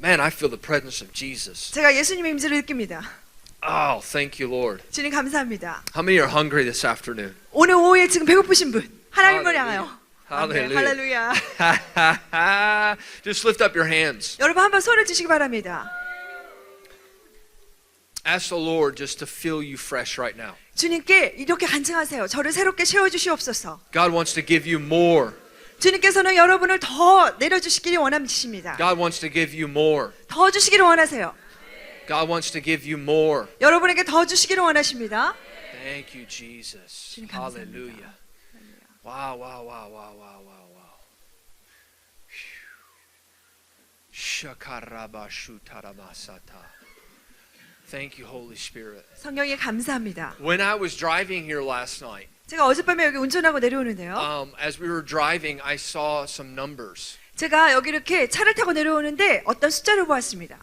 Man, I feel the presence of Jesus. 제가 예수님의 임재를 느낍니다. Oh, thank you, Lord. 주님 감사합니다. How many are hungry this afternoon? 오늘 오후에 지금 배고프신 분 하나님을 향하여. Hallelujah. 할렐루야. Just lift up your hands. 여러분 한번 손을 드시기 바랍니다. Ask the Lord just to fill you fresh right now. 주님께 이렇게 간증하세요. 저를 새롭게 채워주시옵소서. God wants to give you more. 주님께서는 여러분을 더 내려주시기를 원하십니다. God wants to give you more. 더 주시기를 원하세요. God wants to give you more. 여러분에게 더 주시기를 원하십니다. Thank you, Jesus. 주님 감사합니다. Hallelujah. Wow, wow, wow, wow, wow, wow, wow. Shakarabashutaramasata. Thank you, Holy Spirit. 성령에 감사합니다. When I was driving here last night, 제가 어젯밤에 여기 운전하고 내려오는데요. as we were driving, I saw some numbers. 제가 여기 이렇게 차를 타고 내려오는데 어떤 숫자를 보았습니다.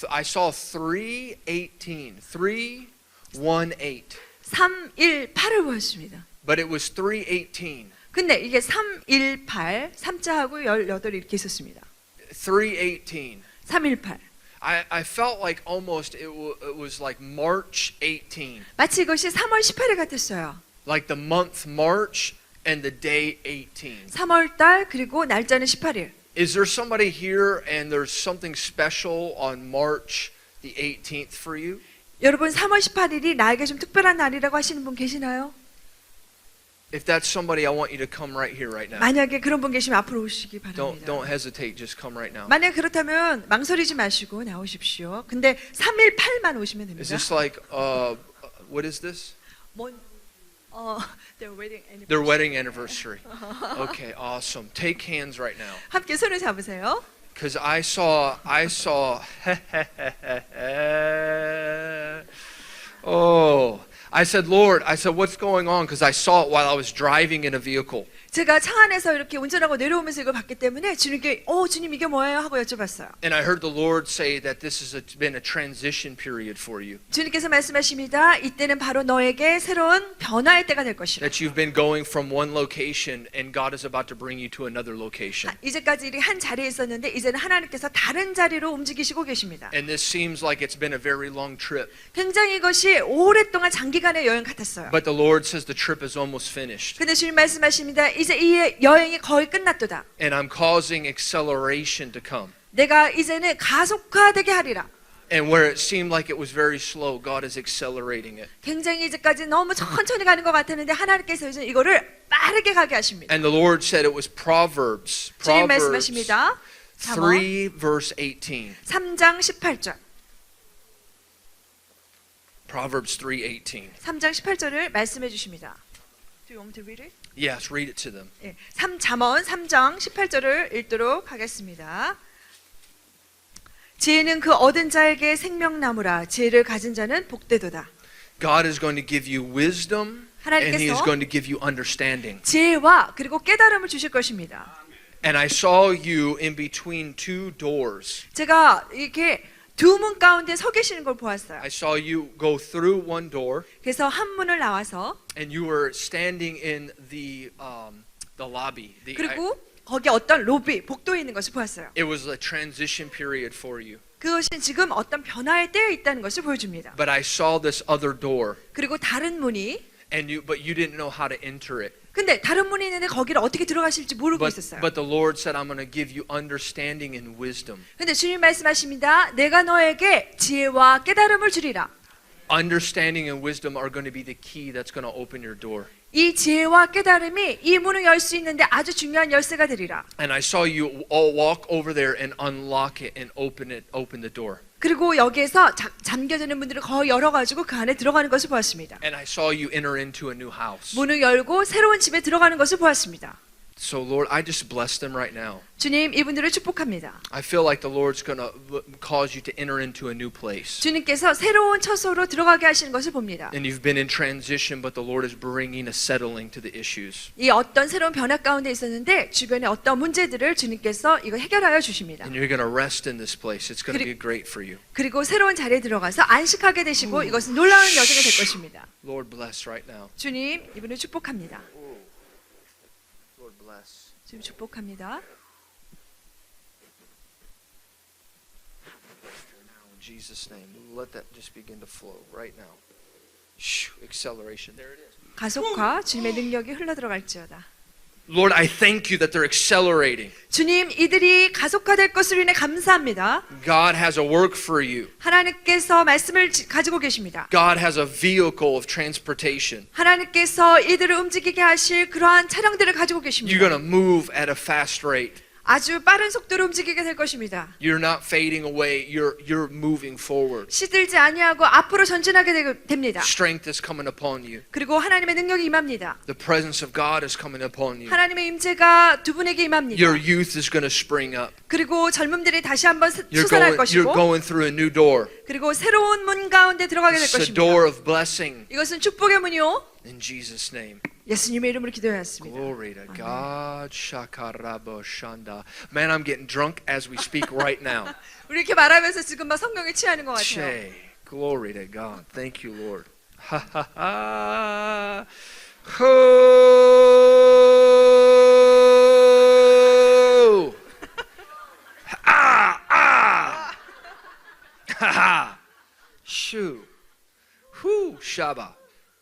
I saw 318, 318. 318을 보았습니다. But it was 318. 근데 이게 318, 3자하고 18 이렇게 있었습니다. 318. 318. I felt like almost it was like March 18. 마치 이것이 3월 18일 같았어요. Like the month March and the day 18. 3월 달 그리고 날짜는 18일. Is there somebody here and there's something special on March the 18th for you? 여러분 3월 18일이 나에게 좀 특별한 날이라고 하시는 분 계시나요? If that's somebody, I want you to come right here, right now. 만약에 그런 분 계시면 앞으로 오시기 바랍니다. Don't hesitate. Just come right now. 만약 그렇다면 망설이지 마시고 나오십시오. 근데 318만 오시면 됩니다. Is this like what is this? their wedding anniversary. Their wedding anniversary. Okay, awesome. Take hands right now. 함께 손을 잡으세요. Because I saw oh, I said, Lord, what's going on? Because I saw it while I was driving in a vehicle. 제가 차 안에서 이렇게 운전하고 내려오면서 이걸 봤기 때문에 주님께 주님 이게 뭐예요? 하고 여쭤봤어요. And I heard the Lord say that this has been a transition period for you. 주님께서 말씀하십니다. 이때는 바로 너에게 새로운 변화의 때가 될 것이라. That you've been going from one location and God is about to bring you to another location. 이제까지 이렇게 한 자리에 있었는데 이제는 하나님께서 다른 자리로 움직이시고 계십니다. And this seems like it's been a very long trip. 굉장히 이것이 오랫동안 장기간의 여행 같았어요. But the Lord says the trip is almost finished. 근데 주님 말씀하십니다. 이제 이 여행이 거의 끝났도다. And I'm causing acceleration to come. 내가 이제는 가속화되게 하리라. And where it seemed like it was very slow, God is accelerating it. 굉장히 이제까지 너무 천천히 가는 것 같았는데 하나님께서 이제 이거를 빠르게 가게 하십니다. And the Lord said it was Proverbs. 주님 Proverbs 말씀하십니다. 3 verse 18. 3장 18절. Proverbs 3:18. 3장 18절을 말씀해 주십니다. Do you want me to read it? Yes, read it to them. 예, 잠언 3장 18절을 읽도록 하겠습니다. 지혜는 그 얻은 자에게 생명나무라. 지혜를 가진 자는 복되도다. God is going to give you wisdom and He is 하나님께서 going to give you understanding. 지혜와 그리고 깨달음을 주실 것입니다. And I saw you in between two doors. 제가 이렇게 두 문 가운데 서 계시는 걸 보았어요. I saw you go through one door 그래서 한 문을 나와서 and you were standing in the lobby. 그리고 거기 어떤 로비, 복도에 있는 것을 보았어요. It was a transition period for you. 그것이 지금 어떤 변화의 때에 있다는 것을 보여줍니다. But I saw this other door 그리고 다른 문이 but you didn't know how to enter it. 근데 다른 문이 있는데 거기를 어떻게 들어가실지 모르고 있었어요. But the Lord said, I'm going to give you understanding and wisdom. 근데 주님 말씀하십니다. 내가 너에게 지혜와 깨달음을 주리라. Understanding and wisdom are going to be the key that's going to open your door. 이 지혜와 깨달음이 이 문을 열 수 있는데 아주 중요한 열쇠가 되리라. And I saw you all walk over there and unlock it and open the door. 그리고 여기에서 잠겨져 있는 문들을 거의 열어가지고 그 안에 들어가는 것을 보았습니다. And I saw you enter into a new house. 문을 열고 새로운 집에 들어가는 것을 보았습니다. So Lord, I just bless them right now. 주님, 이분들을 축복합니다. I feel like the Lord's going to cause you to enter into a new place. 주님께서 새로운 처소로 들어가게 하시는 것을 봅니다. And you've been in transition, but the Lord is bringing a settling to the issues. 이 어떤 새로운 변화 가운데 있었는데 주변에 어떤 문제들을 주님께서 이거 해결하여 주십니다. And you're going to rest in this place. It's going to be great for you. 그리고 새로운 자리에 들어가서 안식하게 되시고 이것은 놀라운 여정이 될 것입니다. Lord bless right now. 주님, 이분을 축복합니다. Lord bless. 주님 축복합니다. Jesus' name. Let that just begin to flow right now. Shoo, acceleration. There it is. 가속화 주님의 능력이 흘러 들어갈지어다. Lord, I thank you that they're accelerating. 주님, 이들이 가속화될 것으로 인해 감사합니다. God has a work for you. 하나님께서 말씀을 가지고 계십니다. God has a vehicle of transportation. 하나님께서 이들을 움직이게 하실 그러한 차량들을 가지고 You're 계십니다. going to move at a fast rate. 아주 빠른 속도로 움직이게 될 것입니다. You're not fading away. You're moving forward. 시들지 아니하고 앞으로 전진하게 됩니다. Strength is coming upon you. 그리고 하나님의 능력이 임합니다. The presence of God is coming upon you. 하나님의 임재가 두 분에게 임합니다. Your youth is going to spring up. 그리고 젊음들이 다시 한번 You're 솟아날 going 것이고 through a new door. 그리고 새로운 문 가운데 들어가게 될 It's a 것입니다. door of blessing. 이것은 축복의 문이요. In Jesus' name. 예수님의 이름으로 기도하였습니다. Glory to God. Shakarabo shanda. Man, I'm getting drunk as we speak right now. 우리 이렇게 말하면서 지금 막 성령에 취하는 것 같아요. Che. Glory to God. Thank you, Lord. Ha ha ha. Ho. Ah ah. Ha ha. Shoo. Whoo. Shaba.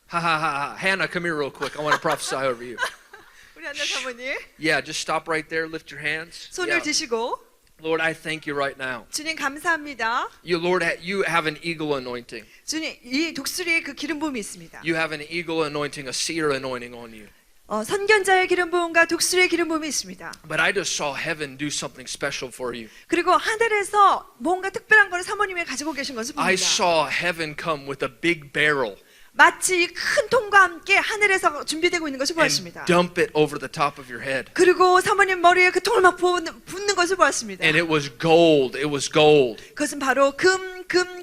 Ha ha ha ha. Hannah, come here real quick. I want to prophesy over you. 우리 한나 사모님 Yeah, just stop right there. Lift your hands. 손을 Yeah. 드시고 Lord, I thank you right now. 주님 감사합니다. Lord, you have an eagle anointing. 주님 이 독수리의 그 기름 부음이 있습니다. You have an eagle anointing, a seer anointing on you. 선견자의 기름 부음과 독수리의 기름 부음이 있습니다. But I just saw heaven do something special for you. 그리고 하늘에서 뭔가 특별한 것을 사모님이 가지고 계신 것을 봅니다. I saw heaven come with a big barrel 마치 큰 통과 함께 하늘에서 준비되고 있는 것을 and 보았습니다. dump it over the top of your head. 그리고 사모님 머리에 그 통을 막 붓는 것을 보았습니다. And it was gold. It was gold. 그것은 바로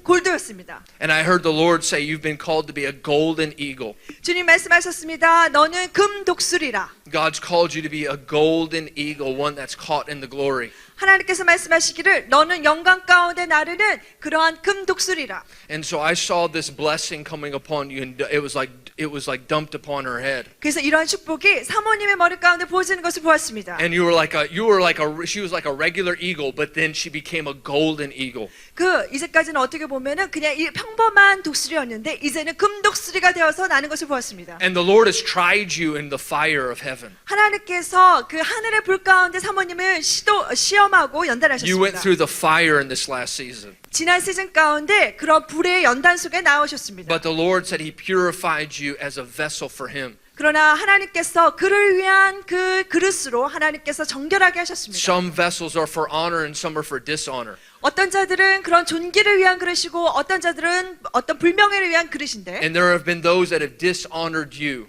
골드였습니다. And I heard the Lord say, you've been called to be a golden eagle. 주님 말씀하셨습니다. 너는 금 독수리라. God's called you to be a golden eagle, one that's caught in the glory. 하나님께서 말씀하시기를 너는 영광 가운데 나르는 그러한 금 독수리라. And so I saw this blessing coming upon you, and it was like dumped upon her head. 그래서 이러한 축복이 사모님의 머리 가운데 부어지는 것을 보았습니다. And she was like a regular eagle, but then she became a golden eagle. 그 이제까지는 어떻게 보면은 그냥 이 평범한 독수리였는데 이제는 금 독수리가 되어서 나는 것을 보았습니다. And the Lord has tried you in the fire of heaven. 하나님께서 그 하늘의 불 가운데 사모님을 시험하고 You went 연단하셨습니다. through the fire in this last season. 지난 시즌 가운데 그런 불의 연단 속에 나오셨습니다. But the Lord said He purified you as a vessel for Him. 그러나 하나님께서 그를 위한 그 그릇으로 하나님께서 정결하게 하셨습니다. Some vessels are for honor and some are for dishonor. 어떤 자들은 그런 존귀를 위한 그릇이고 어떤 자들은 어떤 불명예를 위한 그릇인데 And there have been those that have dishonored you.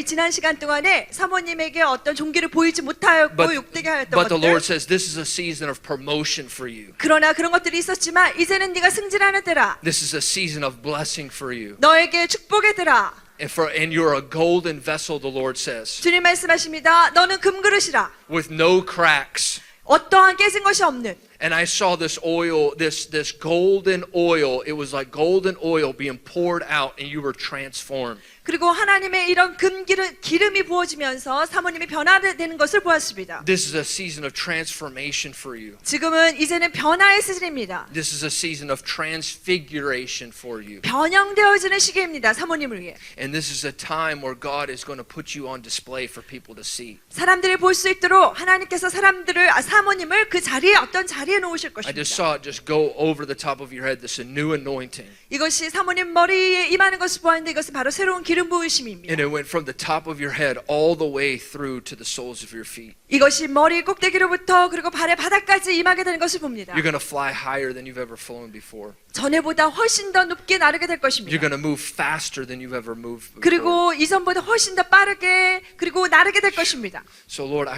지난 시간 동안에 사모님에게 어떤 존귀를 보이지 못하였고 욕되게 하였던 But the Lord 것들 says this is a season of promotion for you. 그러나 그런 것들이 있었지만 이제는 네가 승진하는 때라 This is a season of blessing for you. 너에게 축복의 때라 And you're a golden vessel, the Lord says, 주님 말씀하십니다. 너는 금그릇이라 with no cracks. 어떠한 깨진 것이 없는 And I saw this oil, this golden oil. It was like golden oil being poured out, and you were transformed. 그리고 하나님의 이런 기름이 부어지면서 사모님이 변화되는 것을 보았습니다. This is a season of transformation for you. 지금은 이제는 변화의 시즌입니다. This is a season of transfiguration for you. 변형되어지는 시기입니다. 사모님을 위해. And this is a time where God is going to put you on display for people to see. 사람들이 볼 수 있도록 하나님께서 사모님을 그 자리에 어떤 자리에 놓으실 I 것입니다. just saw it just go over the top of your head. This is a new anointing. 이것이 사모님 머리에 임하는 것을 보았는데 이것은 바로 새로운 기름 부으심입니다. And it went from the top of your head all the way through to the soles of your feet. 이것이 머리 꼭대기로부터 그리고 발의 바닥까지 임하게 되는 것을 봅니다. You're going to fly higher than you've ever flown before. 전에보다 훨씬 더 높게 나르게 될 You're 것입니다. going to move faster than you've ever moved before. 그리고 이전보다 훨씬 더 빠르게 그리고 나르게 될 것입니다. So Lord,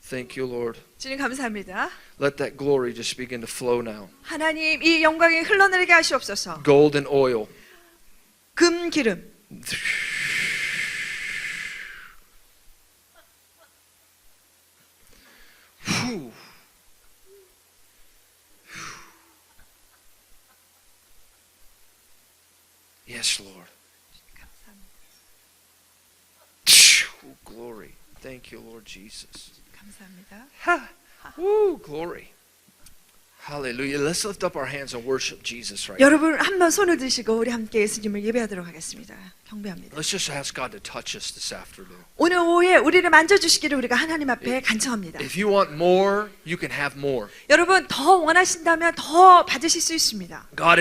thank you, Lord. 주님 감사합니다. Let that glory just begin to flow now. 하나님 이 영광이 흘러내리게 하시옵소서. Golden oil. 금 기름. Whew. Yes, Lord. Ooh, glory. Thank you, Lord Jesus. 감사합니다. Woo, glory. Hallelujah. Let's lift up our hands and worship Jesus right now. 여러분 한번 손을 드시고 우리 함께 예수님을 예배하도록 하겠습니다. 경배합니다. Let's just ask God to touch us this afternoon. 오늘 오후에 우리를 만져주시기를 우리가 하나님 앞에 간청합니다. If you want more, you can have more. 여러분 더 원하신다면 더 받으실 수 있습니다. God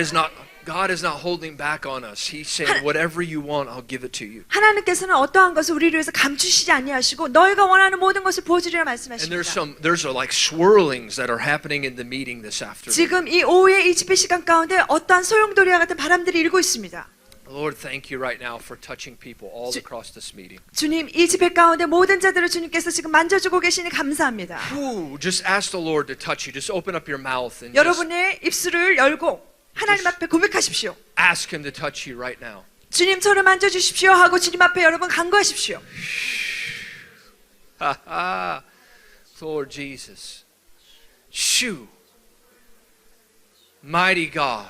is not holding back on us. He's saying, whatever you want, I'll give it to you. 하나님께서는 어떠한 것을 우리를 위해서 감추시지 아니하시고 너희가 원하는 모든 것을 부어주리라 And 말씀하십니다. there's like swirlings that are happening in the meeting this afternoon. 지금 이 오후에 이 집회 시간 가운데 어떠한 소용돌이와 같은 바람들이 일고 있습니다. Lord, thank you right now for touching people all across this meeting. 주님 이 집회 가운데 모든 자들을 주님께서 지금 만져주고 계시니 감사합니다. Ooh, just ask the Lord to touch you. Just open up your mouth and just 여러분의 입술을 열고 하나님 앞에 고백하십시오. ask Him to touch you right now. 주님 저를 만져주십시오 하고 주님 앞에 여러분 간구하십시오. Lord Jesus. Shoo. Mighty God.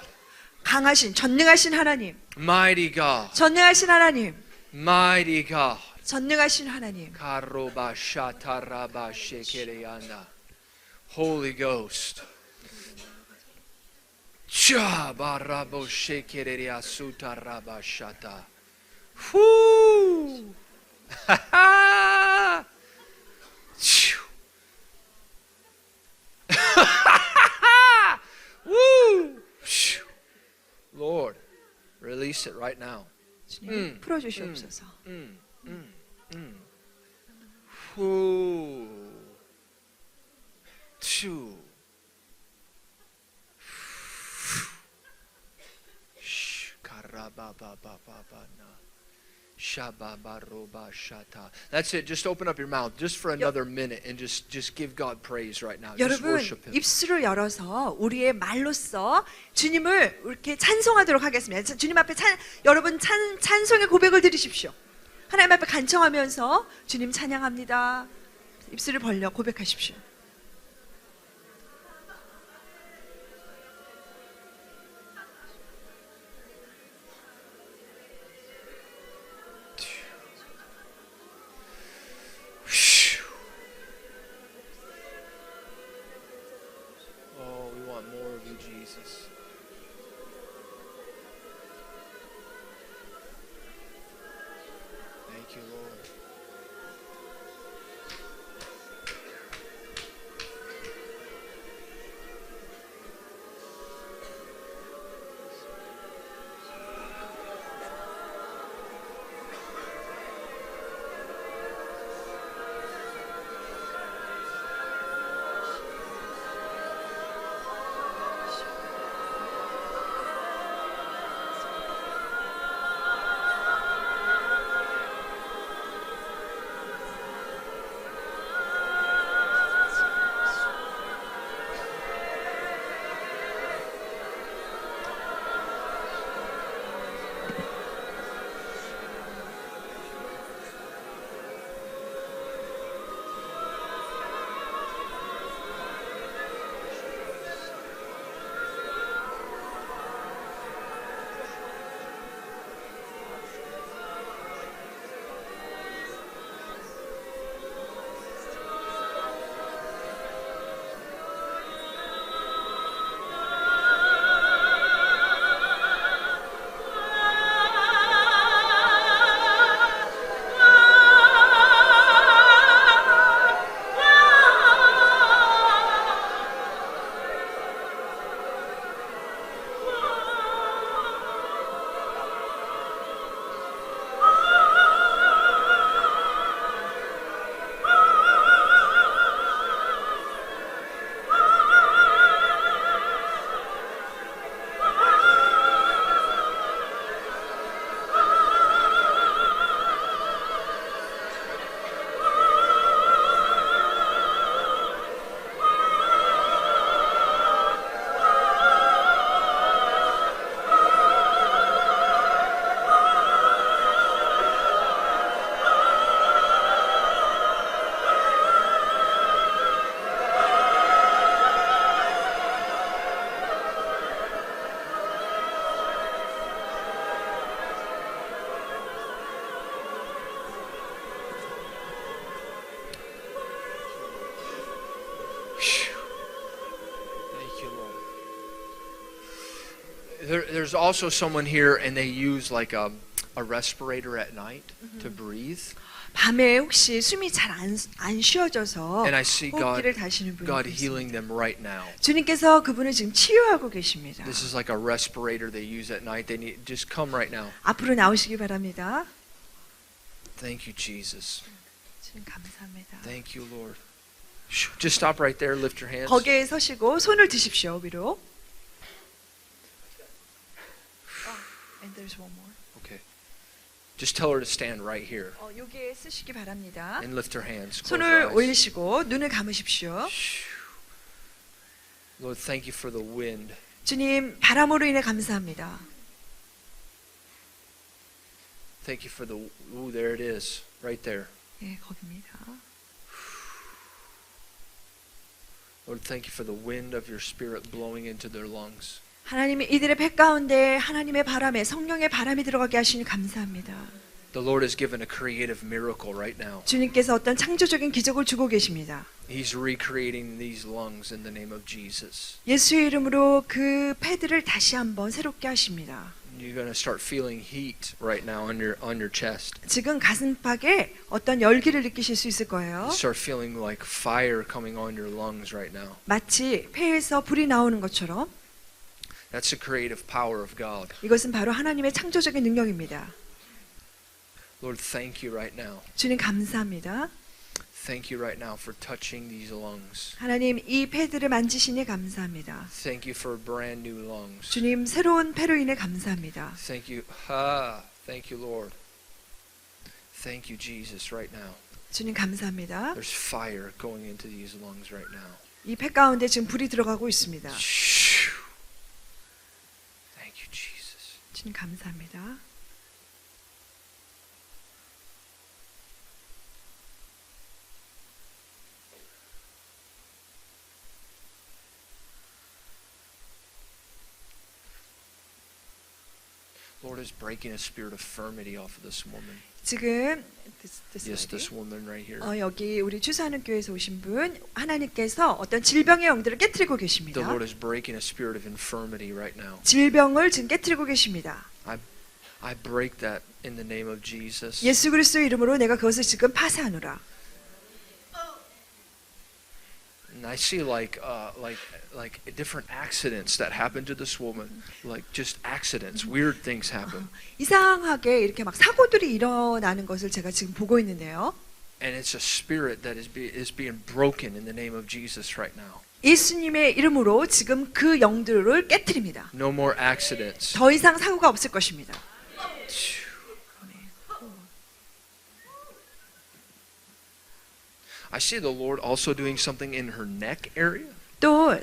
강하신 전능하신 하나님, Mighty God. 전능하신 하나님, Mighty God. 전능하신 하나님. Karoba shataraba shekereana. Holy Ghost. Chabarabo shekereya sutaraba shata. Whoo! Woo! Lord, release it right now. 주님 풀어주시옵소서. Whoo! Two. Karababababana. Shababaroba shata. That's it. Just open up your mouth just for another minute and just give God praise right now. Just 여러분 worship Him. 입술을 열어서 우리의 말로써 주님을 이렇게 찬송하도록 하겠습니다. 주님 앞에 여러분 찬송의 고백을 드리십시오. 하나님 앞에 간청하면서 주님 찬양합니다. 입술을 벌려 고백하십시오. Oh, we want more of you, Jesus. Thank you, Lord. There's also someone here, and they use like a respirator at night to breathe. 밤에 혹시 숨이 잘 안 쉬어져서 And I see God, 호흡기를 다시는 분이 God 있습니다. healing them right now. 주님께서 그분을 지금 치유하고 계십니다. This is like a respirator they use at night. They need just come right now. 앞으로 나오시기 바랍니다. Thank you, Jesus. 주님 감사합니다. Thank you, Lord. Just stop right there. Lift your hands. 거기에 서시고 손을 드십시오 위로. And there's one more. Okay. Just tell her to stand right here 여기에 쓰시기 바랍니다. and lift her hands. Close 손을 her eyes. 올리시고 눈을 감으십시오. Lord, thank you for the wind. 주님 바람으로 인해 감사합니다. Thank you for the. Ooh, there it is, right there. 네, 거기입니다. Lord, thank you for the wind of your Spirit blowing into their lungs. 하나님이 이들의 배 가운데 하나님의 바람에 성령의 바람이 들어가게 하시니 감사합니다. The Lord has given a creative miracle right now. 주님께서 어떤 창조적인 기적을 주고 계십니다. He's recreating these lungs in the name of Jesus. 예수의 이름으로 그 폐들을 다시 한번 새롭게 하십니다. You're going to start feeling heat right now on your chest. 지금 가슴팍에 어떤 열기를 느끼실 수 있을 거예요. You start feeling like fire coming on your lungs right now. 마치 폐에서 불이 나오는 것처럼 That's the creative power of God. 이것은 바로 하나님의 창조적인 능력입니다. Lord, thank you right now. 주님 감사합니다. Thank you right now for touching these lungs. 하나님 이 폐들을 만지시니 감사합니다. Thank you for brand new lungs. 주님 새로운 폐로 인해 감사합니다. Thank you. Thank you, Lord. Thank you, Jesus, right now. 주님 감사합니다. There's fire going into these lungs right now. 이 폐 가운데 지금 불이 들어가고 있습니다. Thank you, Jesus. 주님 감사합니다. Lord is breaking a spirit of infirmity off of this woman. 지금 Yes, this woman right here. 여기 우리 추수하는 교회에서 오신 분 하나님께서 어떤 질병의 영들을 깨트리고 The 계십니다. Lord is breaking a spirit of infirmity right now. 질병을 지금 깨트리고 계십니다. I break that in the name of Jesus. 예수 그리스도의 이름으로 내가 그것을 지금 파쇄하노라. And I see like different accidents that happen to this woman, like just accidents, weird things happen, 이상하게 이렇게 막 사고들이 일어나는 것을 제가 지금 보고 있는데요. and it's a spirit that is being broken in the name of Jesus right now. 예수님의 이름으로 지금 그 영들을 깨트립니다. No more accidents. 더 이상 사고가 없을 것입니다. I see the Lord also doing something in her neck area, 또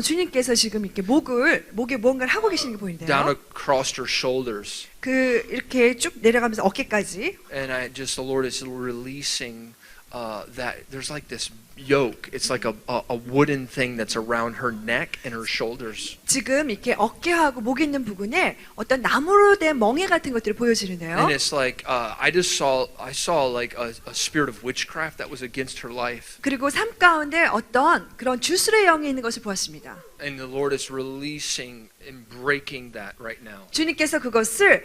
주님께서 지금 이렇게 목에 무언가를 하고 계시는 게 down 보이는데요. across her shoulders, 그 이렇게 쭉 내려가면서 어깨까지 and the Lord is releasing that there's like this yoke. It's like a wooden thing that's around her neck and her shoulders. 지금 이렇게 어깨하고 목 있는 부분에 어떤 나무로 된 멍에 같은 것들이 보여지는데요. And it's like I saw like a spirit of witchcraft that was against her life, 그리고 삶 가운데 어떤 그런 주술의 영이 있는 것을 보았습니다. and the Lord is releasing and breaking that right now. 주님께서 그것을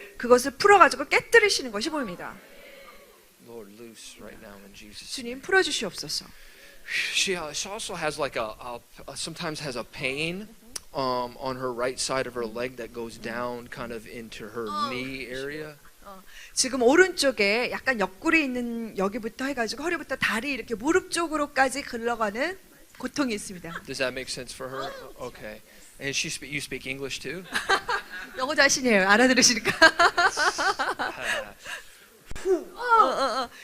풀어가지고 깨뜨리시는 것이 보입니다. Lord, loose right now in Jesus' 주님 name. 풀어주시옵소서. She also has like sometimes has a pain on her right side of her leg that goes down kind of into her knee area. 지금 오른쪽에 약간 옆구리 있는 여기부터 해가지고 허리부터 다리 이렇게 무릎 쪽으로까지 흘러가는 고통이 있습니다. Does that make sense for her? Okay. And you speak English too? 영어 자신이에요. 알아들으시니까.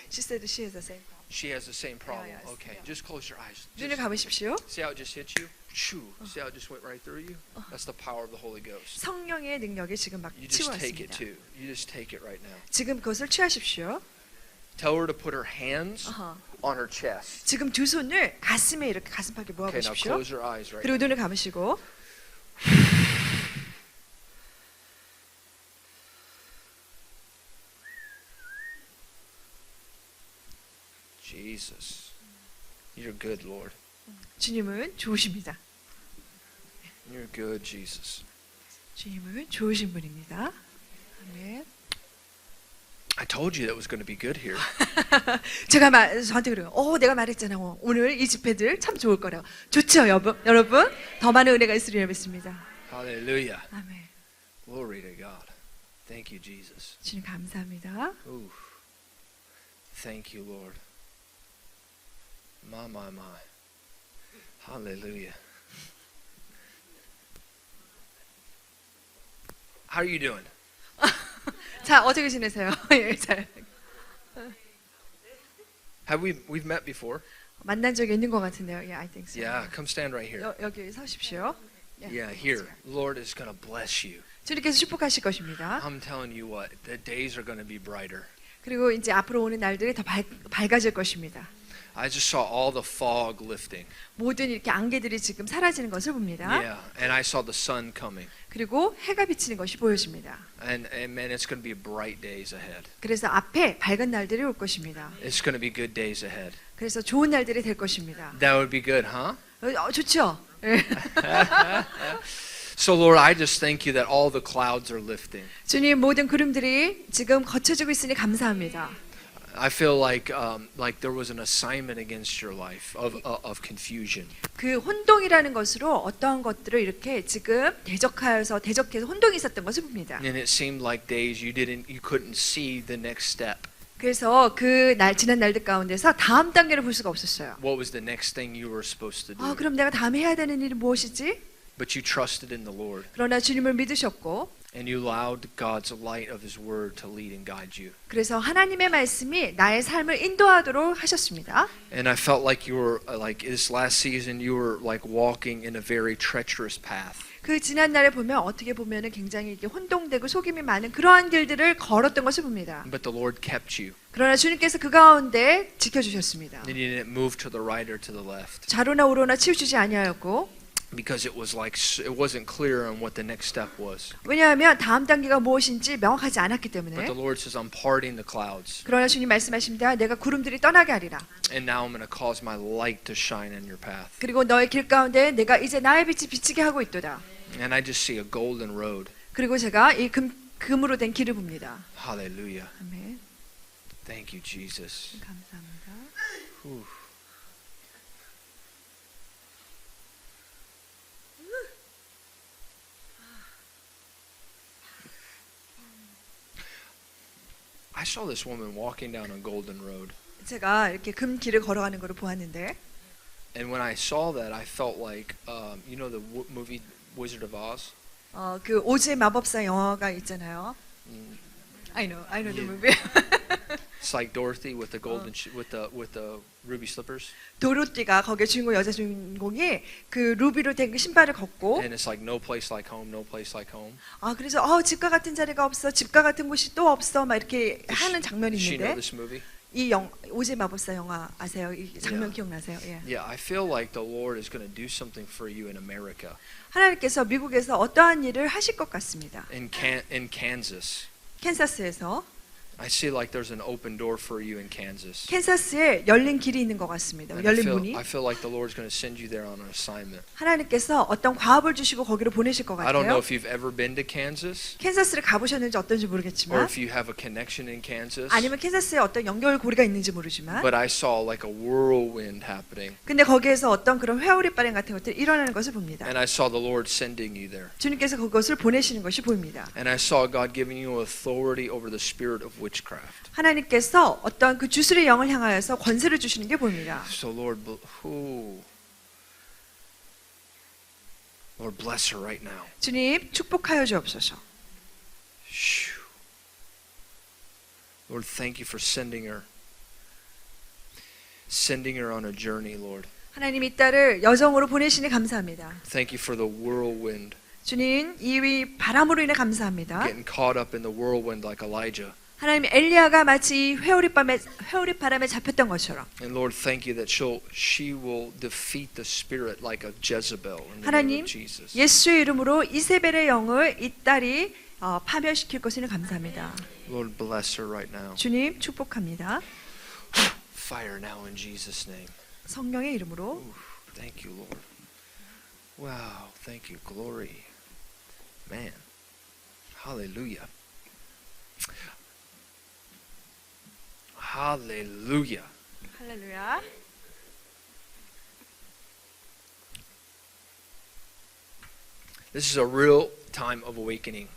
She said she has the same problem. She has the same problem. yes, Okay. yeah. Just close your eyes. 눈을 감으십시오. See how it just hit you? Shoo. See how it just went right through you? That's the power of the Holy Ghost. 성령의 능력이 지금 막 You just take it 치워왔습니다. too. You just take it right now. 지금 그것을 취하십시오. Tell her to put her hands on her chest. 지금 두 손을 가슴에 이렇게 가슴팍에 Okay, now 모아보십시오. close your eyes right 그리고 now. 눈을 감으시고 Jesus. You're good, Lord. 주님은 좋으십니다. You're good, Jesus. 주님은 좋으신 분입니다. 아멘. I told you that was going to be good here. 저한테 그래요. 내가 말했잖아. 오늘 이 집회들 참 좋을 거라고. 좋죠, 여러분? 더 많은 은혜가 있으리라 믿습니다. Hallelujah. 아멘. Glory to God. Thank you, Jesus. 주님 감사합니다. Ooh. Thank you, Lord. My, my, my. Hallelujah. How are you doing? 자, 어떻게 지내세요? 예, 잘. We've met before? 만난 적이 있는 것 같은데요. Yeah, I think so. Yeah, come stand right here. 여기 서십시오. Yeah, here. Lord is going to bless you. 주님께서 축복하실 것입니다. I'm telling you what, the days are going to be brighter. 그리고 이제 앞으로 오는 날들이 더 밝아질 것입니다. I just saw all the fog lifting. 모든 이렇게 안개들이 지금 사라지는 것을 봅니다. Yeah, and I saw the sun coming. 그리고 해가 비치는 것이 보여집니다. And man, it's going to be bright days ahead. 그래서 앞에 밝은 날들이 올 것입니다. It's going to be good days ahead. 그래서 좋은 날들이 될 것입니다. That would be good, huh? 좋죠? 예. So Lord, I just thank you that all the clouds are lifting. 주님 모든 구름들이 지금 걷혀지고 있으니 감사합니다. I feel like there was an assignment against your life of confusion. 그 혼동이라는 것으로 어떠한 것들을 이렇게 지금 대적해서 혼동이 있었던 것을 봅니다. And it seemed like days you couldn't see the next step. 그래서 지난 날들 가운데서 다음 단계를 볼 수가 없었어요. What was the next thing you were supposed to do? 그럼 내가 다음에 해야 되는 일은 무엇이지? But you trusted in the Lord. 그러나 주님을 믿으셨고 And you allowed God's light of His Word to lead and guide you. 그래서 하나님의 말씀이 나의 삶을 인도하도록 하셨습니다. And I felt like you were like this last season you were like walking in a very treacherous path. 그 지난 날에 보면 어떻게 보면은 굉장히 이게 혼동되고 속임이 많은 그러한 길들을 걸었던 것을 봅니다. But the Lord kept you. 그러나 주님께서 그 가운데 지켜주셨습니다. And you didn't move to the right or to the left. 좌로나 우로나 치우치지 아니하였고 Because it wasn't clear on what the next step was. 왜냐하면 다음 단계가 무엇인지 명확하지 않았기 But 때문에. the Lord says, I'm parting the clouds. 그러나 주님 말씀하십니다. 내가 구름들이 떠나게 하리라. And now I'm going to cause my light to shine in your path. 그리고 너의 길 가운데 내가 이제 나의 빛이 비치게 하고 있도다. And I just see a golden road. 그리고 제가 이 금으로 된 길을 봅니다. Hallelujah. 아멘. Thank you, Jesus. 감사합니다. Whew. I saw this woman walking down a golden road. 제가 이렇게 금 길을 걸어가는 것을 보았는데 And when I saw that, I felt like, you know the movie Wizard of Oz? 그 오즈의 마법사 영화가 있잖아요. I know the movie. It's like Dorothy with the golden with the ruby slippers. 도로띠가 거기에 주인공 여자 주인공이 그 루비로 된 그 신발을 걷고 And it's like no place like home, no place like home. 그래서 집과 같은 자리가 없어, 집과 같은 곳이 또 없어, 막 이렇게 하는 장면이 Does she know 있는데 this movie? 이 오즈의 마법사 영화 아세요? 이 장면 Yeah. 기억나세요? 예. Yeah, I feel like the Lord is going to do something for you in America, 하나님께서 미국에서 어떠한 일을 하실 것 같습니다. in Kansas. 캔사스에서 I see like there's an open door for you in Kansas. 캔사스에 열린 길이 있는 것 같습니다. And 열린 문이. I feel like the Lord's going to send you there on an assignment. 하나님께서 어떤 과업을 주시고 거기로 보내실 것 I don't know 같아요. if you've ever been to Kansas 캔사스를 가보셨는지 어떤지 or 모르겠지만 if you have a connection in Kansas, 아니면 캔사스에 어떤 연결고리가 있는지 모르지만 but I saw like a whirlwind happening. 근데 거기에서 어떤 그런 회오리 발행 같은 것들이 일어나는 것을 봅니다. And I saw the Lord sending you there. 주님께서 그것을 보내시는 것이 보입니다. And I saw God giving you authority over the spirit of witchcraft. 하나님께서 어떤 그 주술의 영을 향하여서 권세를 주시는 게 보입니다. So Lord, Lord bless her right now. 주님 축복하여 주옵소서. Phew. Lord, thank you for sending her on a journey, Lord. 하나님 이 딸을 여정으로 보내시니 감사합니다. Thank you for the whirlwind, 주님 이 바람으로 인해 감사합니다. getting caught up in the whirlwind like Elijah. 하나님 엘리야가 마치 회오리 바람에 잡혔던 것처럼 And Lord, thank you that she will defeat the spirit like a Jezebel in the name 하나님 of Jesus. 예수의 이름으로 이세벨의 영을 이 딸이 파멸시킬 것을 감사합니다. Lord, bless her right now. 주님 축복합니다. Fire now in Jesus' name. 성령의 이름으로 Thank you, Lord. Wow, thank you. Glory. Man. Hallelujah. Hallelujah. 할렐루야. This is a real time of awakening.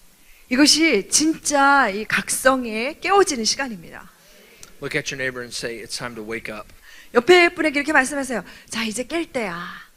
이것이 진짜 이 각성에 깨워지는 시간입니다. Look at your neighbor and say, it's time to wake up. 옆에 분에게 이렇게 말씀하세요. 자, 이제 깰 때야.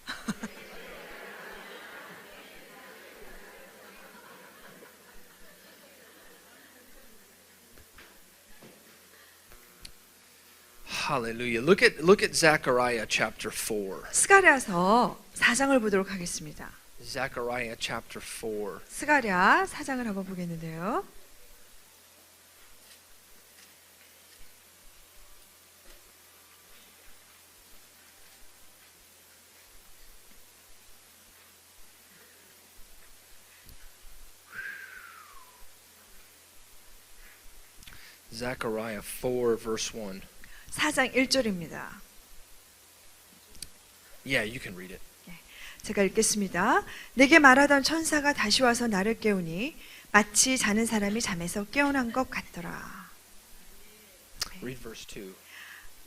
Hallelujah. Look at Zechariah chapter 4. 스가랴서 4장을 보도록 하겠습니다. Zechariah chapter 4. 스가랴 4장을 한번 보겠는데요. Zechariah 4 verse 1. 4장 1절입니다. Yeah, you can read it. 제가 읽겠습니다. 내게 말하던 천사가 다시 와서 나를 깨우니 마치 자는 사람이 잠에서 깨어난 것 같더라. Read verse 2.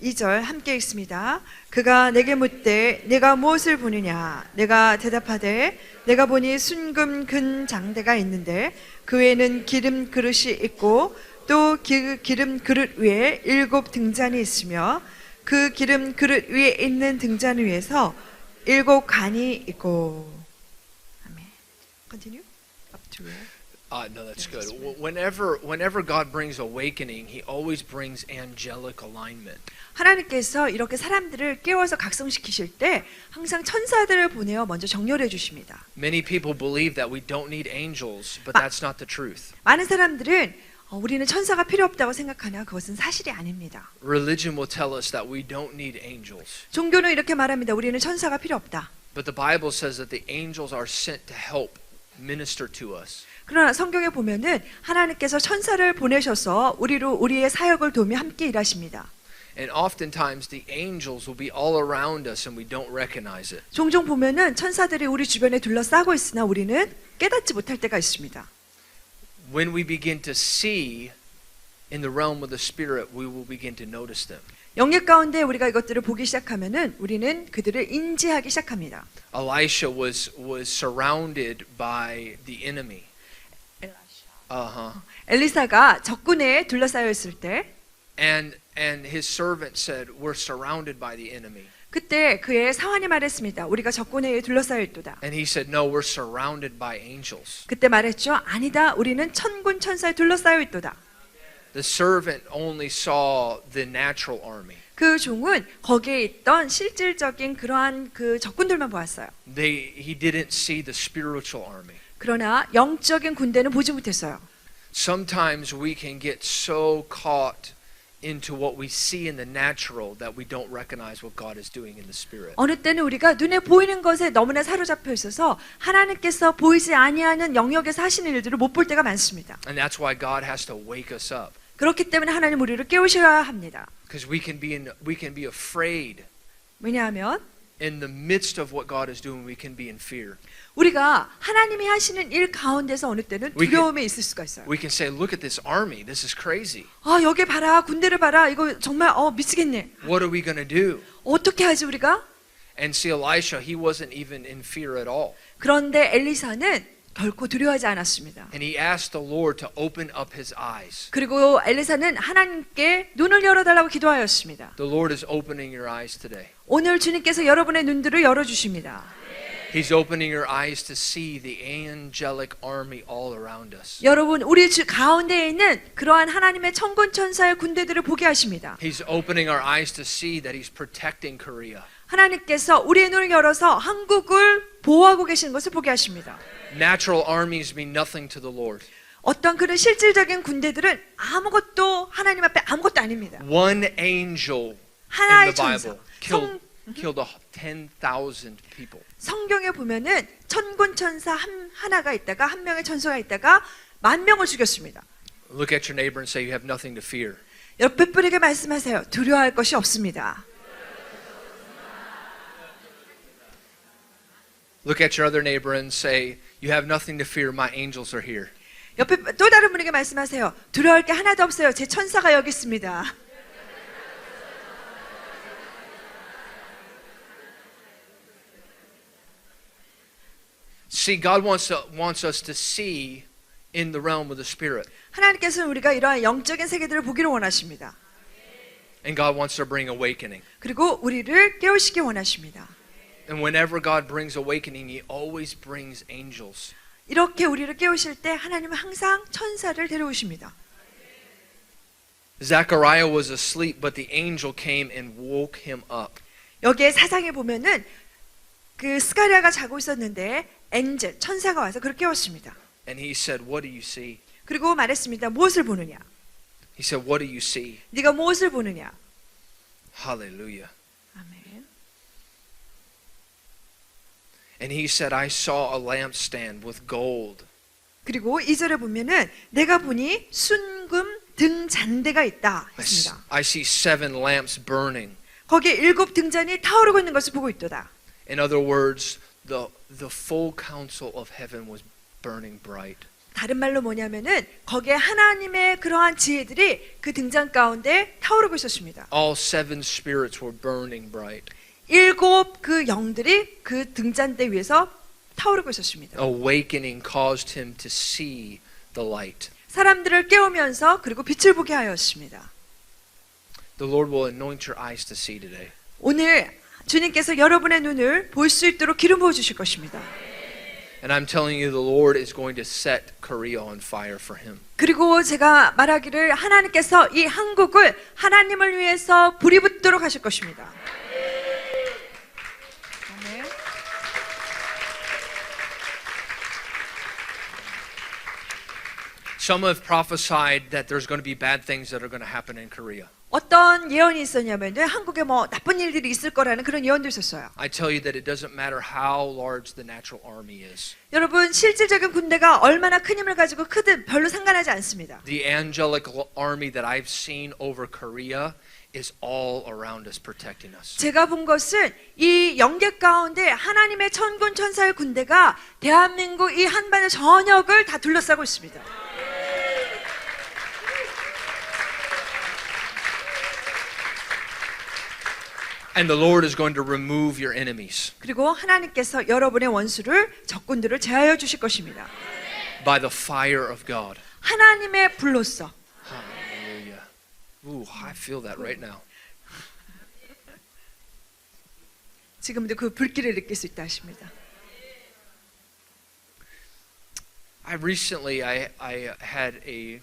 2절 함께 읽습니다. 그가 내게 묻되 내가 무엇을 보느냐? 내가 대답하되 내가 보니 순금 근 장대가 있는데 그 위에는 기름 그릇이 있고 또 기름 그릇 위에 7 등잔이 있으며 그 기름 그릇 위에 있는 등잔 위에서 7 간이 있고. 아멘. Continue. Up to where? No, that's good. Whenever God brings awakening, He always brings angelic alignment. 하나님께서 이렇게 사람들을 깨워서 각성시키실 때 항상 천사들을 보내어 먼저 정렬해 주십니다. Many people believe that we don't need angels, but that's not the truth. 많은 사람들은 우리는 천사가 필요 없다고 생각하나 그것은 사실이 아닙니다. Religion will tell us that we don't need angels. 종교는 이렇게 말합니다. 우리는 천사가 필요 없다. But the Bible says that the angels are sent to help minister to us. 그러나 성경에 보면은 하나님께서 천사를 보내셔서 우리의 사역을 도우며 함께 일하십니다. And oftentimes the angels will be all around us and we don't recognize it. 종종 보면은 천사들이 우리 주변에 둘러싸고 있으나 우리는 깨닫지 못할 때가 있습니다. When we begin to see in the realm of the spirit, we will begin to notice them. 영역 가운데 우리가 이것들을 보기 시작하면은 우리는 그들을 인지하기 시작합니다. Elisha was surrounded by the enemy. 엘리사가 적군에 둘러싸여 있을 때 And his servant said, "We're surrounded by the enemy." 그때 그의 사환이 말했습니다. 우리가 적군에 둘러싸여 있도다. And he said, "No, we're surrounded by angels." 그때 말했죠. 아니다. 우리는 천군 천사에 둘러싸여 있도다. The servant only saw the natural army. 그 종은 거기에 있던 실질적인 그러한 그 적군들만 보았어요. He didn't see the spiritual army. 그러나 영적인 군대는 보지 못했어요. Sometimes we can get so caught into what we see in the natural that we don't recognize what God is doing in the spirit. 어느 때는 우리가 눈에 보이는 것에 너무나 사로잡혀 있어서 하나님께서 보이지 아니하는 영역에서 하시는 일들을 못 볼 때가 많습니다. And that's why God has to wake us up. 그렇기 때문에 하나님 우리를 깨우셔야 합니다. Because we can be afraid. 왜냐하면 In the midst of what God is doing, we can be in fear. 우리가 하나님이 하시는 일 가운데서 어느 때는 두려움에 있을 수가 있어요. We can say, "Look at this army. This is crazy. 여기 봐라. 군대를 봐라. 이거 정말 미치겠네. What are we going to do?" 어떻게 하지 우리가? And see, Elisha, he wasn't even in fear at all. 그런데 엘리사는 결코 두려워하지 않았습니다. And he asked the Lord to open up his eyes. 그리고 엘리사는 하나님께 눈을 열어달라고 기도하였습니다. The Lord is opening your eyes today. 오늘 주님께서 여러분의 눈들을 열어주십니다. He's opening your eyes to see the angelic army all around us. 여러분 우리 가운데에 있는 그러한 하나님의 천군 천사의 군대들을 보게 하십니다. He's opening our eyes to see that He's protecting Korea. 하나님께서 우리의 눈을 열어서 한국을 보호하고 계시는 것을 보게 하십니다. Natural armies mean nothing to the Lord. 어떤 그런 실질적인 군대들은 아무것도 하나님 앞에 아무것도 아닙니다. One angel in 하나의 the 천사. Bible killed 10,000 people. 성경에 보면은 천군 천사 하나가 있다가 한 명의 천사가 있다가 10,000명을 죽였습니다. Look at your neighbor and say, "You have nothing to fear." 옆에 분에게 말씀하세요. 두려워할 것이 없습니다. Look at your other neighbor and say, "You have nothing to fear. My angels are here." 옆에 또 다른 분에게 말씀하세요. 두려워할 게 하나도 없어요. 제 천사가 여기 있습니다. See, God wants us to see in the realm of the Spirit. 하나님께서는 우리가 이러한 영적인 세계들을 보기를 원하십니다. And God wants to bring awakening. 그리고 우리를 깨우시기 원하십니다. And whenever God brings awakening, He always brings angels. 이렇게 우리를 깨우실 때 하나님은 항상 천사를 데려오십니다. Zechariah was asleep, but the angel came and woke him up. 여기에 사장에 보면은 그 스가랴가 자고 있었는데 엔젤 천사가 와서 그를 깨웠습니다. And he said, "What do you see?" 그리고 말했습니다. 무엇을 보느냐? He said, "What do you see?" 네가 무엇을 보느냐? Hallelujah. 아멘. And he said, "I saw a lampstand with gold." 그리고 2절에 보면은 내가 보니 순금 등 잔대가 있다 했습니다. I see 7 lamps burning. 거기에 7 등잔이 타오르고 있는 것을 보고 있도다. In other words, the full counsel of heaven was burning bright. 다른 말로 뭐냐면은 거기에 하나님의 그러한 지혜들이 그 등잔 가운데 타오르고 있었습니다. All 7 spirits were burning bright. 7 그 영들이 그 등잔대 위에서 타오르고 있었습니다. Awakening caused him to see the light. 사람들을 깨우면서 그리고 빛을 보게 하였습니다. The Lord will anoint your eyes to see today. 오늘 주님께서 여러분의 눈을 볼 수 있도록 기름 부어 주실 것입니다. And I'm telling you, the Lord is going to set Korea on fire for Him. 그리고 제가 말하기를 하나님께서 이 한국을 하나님을 위해서 불이 붙도록 하실 것입니다. 아멘. Some have prophesied that there's going to be bad things that are going to happen in Korea. 어떤 예언이 있었냐면 한국에 뭐 나쁜 일들이 있을 거라는 그런 예언도 있었어요. I tell you that it doesn't matter how large the natural army is. 여러분 실질적인 군대가 얼마나 큰 힘을 가지고 크든 별로 상관하지 않습니다. The angelic army that I've seen over Korea is all around us protecting us. 제가 본 것은 이 영계 가운데 하나님의 천군 천사의 군대가 대한민국 이 한반도 전역을 다 둘러싸고 있습니다. And the Lord is going to remove your enemies 그리고 하나님께서 여러분의 원수를 적군들을 제하여 주실 것입니다. by the fire of God. 하나님의 불로써. Hallelujah. Ooh, I feel that right now. 지금도 그 불길을 느낄 수 있다 하십니다. I had a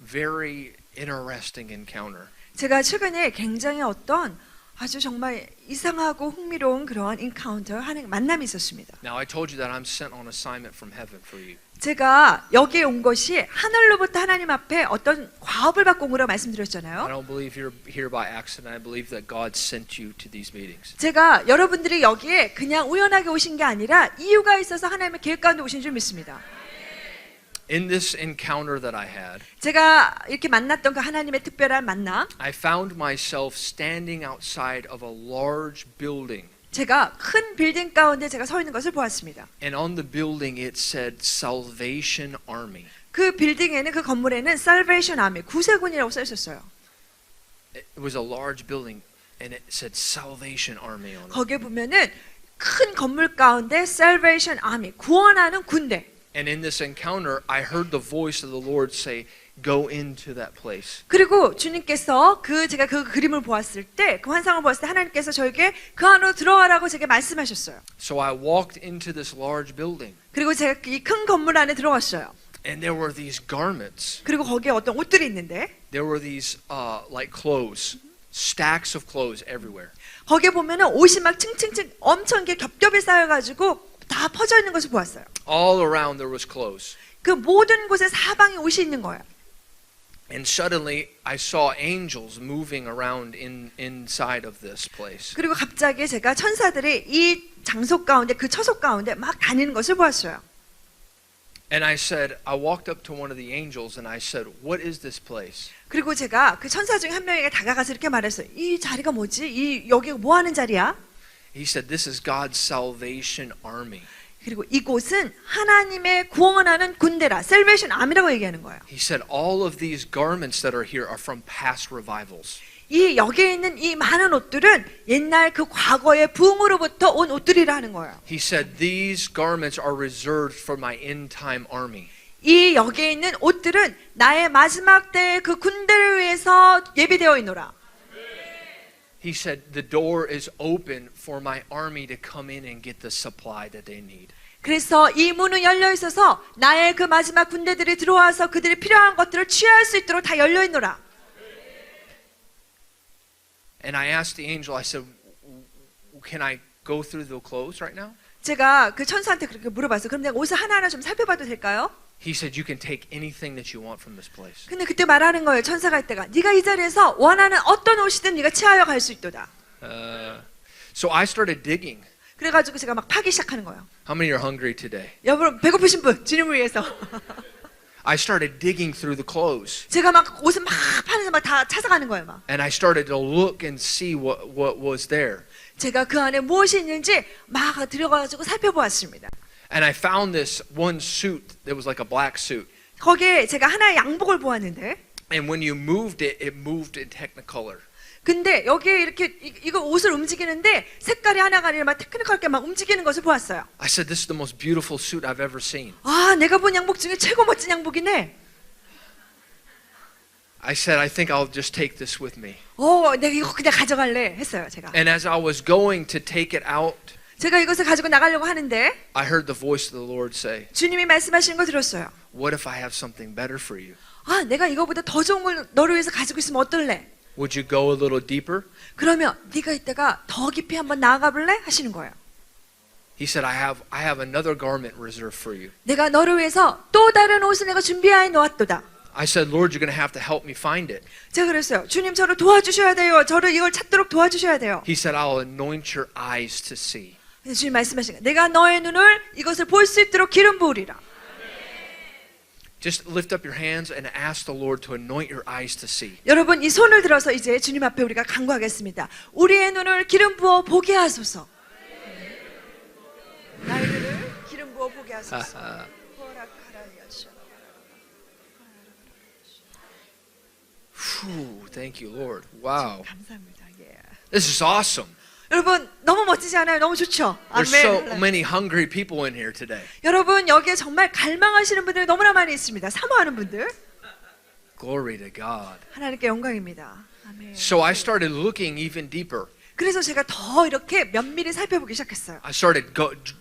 very interesting encounter. 제가 최근에 굉장히 어떤 아주 정말 이상하고 흥미로운 그러한 인카운터 하는 만남이 있었습니다. Now I told you that I'm sent on assignment from heaven for you. 제가 여기에 온 것이 하늘로부터 하나님 앞에 어떤 과업을 받고 온 거라고 I 말씀드렸잖아요. don't believe you're here by accident. I believe that God sent you to these meetings. 제가 여러분들이 여기에 그냥 우연하게 오신 게 아니라 이유가 있어서 하나님의 계획 가운데 오신 줄 믿습니다. In this encounter that I had, 제가 이렇게 만났던 그 하나님의 특별한 만남, I found myself standing outside of a large building. 제가 큰 빌딩 가운데 제가 서 있는 것을 보았습니다. And on the building it said Salvation Army. 그 빌딩에는 그 건물에는 Salvation Army 구세군이라고 써 있었어요. It was a large building and it said Salvation Army on it. 거기에 보면은 큰 건물 가운데 Salvation Army 구원하는 군대. And in this encounter I heard the voice of the Lord say, "Go into that place." 그리고 주님께서 제가 그 그림을 보았을 때, 그 환상을 보았을 때 하나님께서 저에게 그 안으로 들어가라고 제게 말씀하셨어요. So I walked into this large building 그리고 제가 이 큰 건물 안에 들어갔어요. and there were these garments. 그리고 거기에 어떤 옷들이 있는데 There were these like clothes, stacks of clothes everywhere. 거기에 보면은 옷이 막 층층층 엄청 이렇게 겹겹이 쌓여가지고 다 퍼져 있는 것을 보았어요. All around there was clothes. 그 모든 곳에 사방에 옷이 있는 거예요. And suddenly I saw angels moving around inside of this place. 그리고 갑자기 제가 천사들이 이 장소 가운데 그 처소 가운데 막 다니는 것을 보았어요. And I walked up to one of the angels and I said, "What is this place?" 그리고 제가 그 천사 중에 한 명에게 다가가서 이렇게 말했어요. 이 자리가 뭐지? 여기 뭐 하는 자리야? He said, "This is God's Salvation Army." 그리고 이곳은 하나님의 구원하는 군대라, Salvation Army라고 얘기하는 거예요. He said all of these garments that are here are from past revivals. 이 여기에 있는 이 많은 옷들은 옛날 그 과거의 부흥으로부터 온 옷들이라 하는 거예요. He said these garments are reserved for my end time army. 이 여기에 있는 옷들은 나의 마지막 때의 그 군대를 위해서 예비되어 있노라. He said the door is open for my army to come in and get the supply that they need. 그래서 이 문은 열려 있어서 나의 그 마지막 군대들이 들어와서 그들이 필요한 것들을 취할 수 있도록 다 열려 있노라. And I asked the angel, I said, can I go through the clothes right now? 제가 그 천사한테 그렇게 물어봤어요. 그럼 내가 옷을 하나하나 좀 살펴봐도 될까요? He said, you can take anything that you want from this place. 근데 그때 말하는 거예요. 천사가 이때가 네가 이 자리에서 원하는 어떤 옷이든 네가 취하여 갈 수 있도다. So I started digging. 그래가지고 제가 막 파기 시작하는 거예요. How many are hungry today? 여러분 배고프신 분 주님을 위해서 I started digging through the clothes. 제가 막 옷을 막 파면서 막 다 찾아가는 거예요. 막 And I started to look and see what was there. 제가 그 안에 무엇이 있는지 막 들어가가지고 살펴보았습니다. And I found this one suit that was like a black suit. 거기에 제가 하나의 양복을 보았는데 And when you moved it, it moved in technicolor. 근데 여기에 이렇게 이거 옷을 움직이는데 색깔이 하나가 아니라 막 테크니컬하게 막 움직이는 것을 보았어요. I said, this is the most beautiful suit I've ever seen. 아, 내가 본 양복 중에 최고 멋진 양복이네. I said, I think I'll just take this with me. 내가 이거 그냥 가져갈래 했어요, 제가. And as I was going to take it out, 제가 이것을 가지고 나가려고 하는데 I heard the voice of the Lord say, 주님이 말씀하시는 거 들었어요. what if I have something better for you? 아, 내가 이거보다 더 좋은 걸 너를 위해서 가지고 있으면 어떨래? Would you go a little deeper? 그러면 네가 이때가 더 깊이 한번 나아가 볼래? 하시는 거예요. He said, I have another garment reserved for you. 내가 너를 위해서 또 다른 옷을 내가 준비하여 놓았도다. I said, Lord, you're going to have to help me find it. 제가 그랬어요. 주님 저를 도와주셔야 돼요. 저를 이걸 찾도록 도와주셔야 돼요. He said, I'll anoint your eyes to see. 그래서 주님 말씀하신 거예요. 내가 너의 눈을 이것을 볼 수 있도록 기름 부으리라. Just lift up your hands and ask the Lord to anoint your eyes to see. 여러분 이 손을 들어서 이제 주님 앞에 우리가 간구하겠습니다. 우리의 눈을 기름 부어 보게 하소서. 나의 눈을 기름 부어 보게 하소서. Whew, thank you, Lord. Wow. 감사합니다. 예. This is awesome. 여러분 너무 멋지지 않아요? 너무 좋죠? There's so 아멘. many hungry people in here today. 여러분 여기에 정말 갈망하시는 분들이 너무나 많이 있습니다. 사모하는 분들. Glory to God. 하나님께 영광입니다. 아멘. So I started looking even deeper. 그래서 제가 더 이렇게 면밀히 살펴보기 시작했어요. I started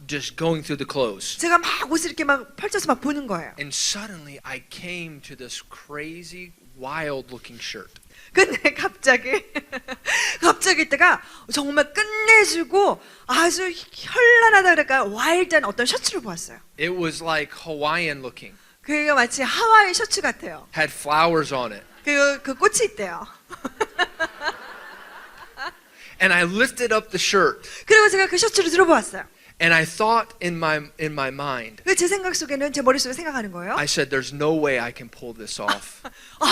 just going through the clothes. 제가 막 옷을 이렇게 막 펼쳐서 막 보는 거예요. And suddenly I came to this crazy, wild looking shirt. 근데 갑자기 이때가 정말 끝내주고 아주 현란하다 그럴까 와일드한 어떤 셔츠를 보았어요. It was like Hawaiian looking. 그게 마치 하와이 셔츠 같아요. Had flowers on it. 그 꽃이 있대요. And I lifted up the shirt. 그리고 제가 그 셔츠를 들어보았어요. And I thought in my mind, 제 생각 속에는 제 머릿속에 생각하는 거예요. I said, there's no way I can pull this off.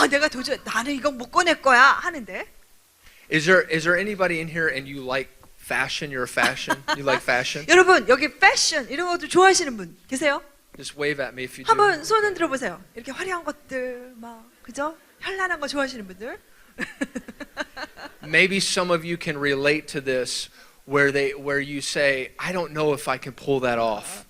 내가 도저히 나는 이거 못 꺼낼 거야 하는데 Is there anybody in here and you like fashion? You're a fashion? You like fashion? 여러분 여기 패션 이런 것도 좋아하시는 분 계세요? Just wave at me if you do. 한번 손 흔들어 보세요. 이렇게 화려한 것들 막 그죠? 현란한 거 좋아하시는 분들. Maybe some of you can relate to this where you say, I don't know if I can pull that off.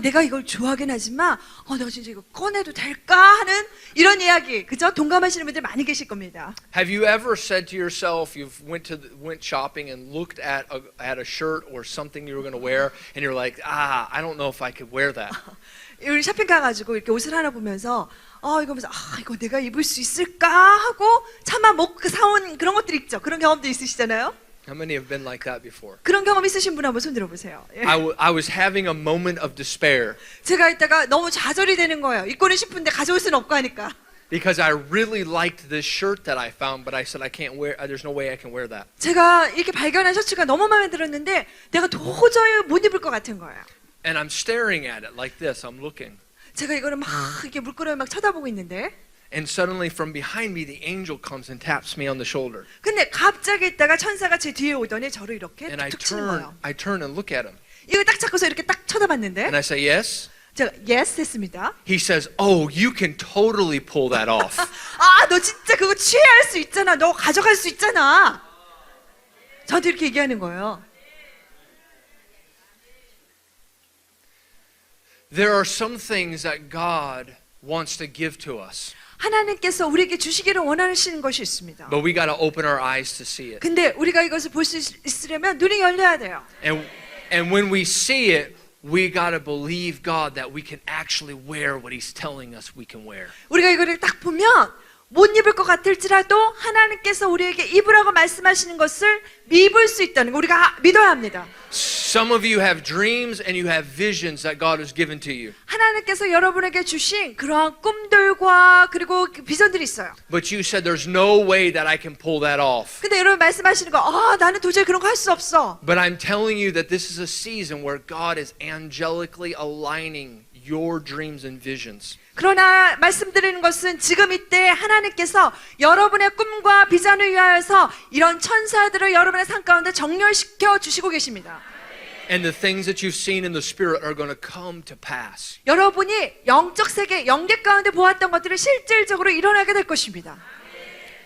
내가 이걸 좋아하긴 하지만 내가 진짜 이거 꺼내도 될까 하는 이런 이야기. 그죠? 동감하시는 분들 많이 계실 겁니다. Have you ever said to yourself, you've went shopping and looked at a shirt or something you were going to wear and you're like, I don't know if I could wear that. 우리 쇼핑 가가지고 이렇게 옷을 하나 보면서 이거 보면서 이거 내가 입을 수 있을까 하고 차마 못 사온 그런 것들 있죠. 그런 경험도 있으시잖아요. How many have been like that before? 그런 경험 있으신 분 한번 손 들어보세요. 예. I was having a moment of despair 제가 이따가 너무 좌절이 되는 거예요. 입고는 싶은데 가져올 수는 없고 하니까. because I really liked this shirt that I found, but I said I can't wear. There's no way I can wear that. 제가 이렇게 발견한 셔츠가 너무 마음에 들었는데 내가 도저히 못 입을 것 같은 거예요. And I'm staring at it like this. I'm looking. 제가 이거를 막 이렇게 물끄러미 막 쳐다보고 있는데 And suddenly from behind me the angel comes and taps me on the shoulder. 근데 갑자기 있다가 천사가 제 뒤에 오더니 저를 이렇게 And I 툭툭 치는 거예요. turn and look at him. 이거 딱 잡고서 이렇게 딱 쳐다봤는데 And I say, yes. 제가 yes 했습니다. He says, oh, you can totally pull that off. 아, 너 진짜 그거 취할 수 있잖아. 너 가져갈 수 있잖아. 저한테 이렇게 얘기하는 거예요. There are some things that God wants to give to us, 하나님께서 우리에게 주시기를 원하시는 것이 있습니다. but we got to open our eyes to see it. 근데 우리가 이것을 볼 수 있으려면 눈이 열려야 돼요. And when we see it, we got to believe God that we can actually wear what He's telling us we can wear. 우리가 이거를 딱 보면 못 입을 것 같을지라도 하나님께서 우리에게 입으라고 말씀하시는 것을 입을 수 있다는 거 우리가 믿어야 합니다. Some of you have dreams and you have visions that God has given to you. 하나님께서 여러분에게 주신 그러한 꿈들과 그리고 비전들이 있어요. But you said there's no way that I can pull that off. 근데 여러분 말씀하시는 거, 나는 도저히 그런 거 할 수 없어. But I'm telling you that this is a season where God is angelically aligning your dreams and visions. 그러나 말씀드리는 것은 지금 이때 하나님께서 여러분의 꿈과 비전을 위하여서 이런 천사들을 여러분의 삶 가운데 정렬시켜 주시고 계십니다. And the things that you've seen in the Spirit are going to come to pass. 여러분이 영적 세계, 영계 가운데 보았던 것들이 실질적으로 일어나게 될 것입니다.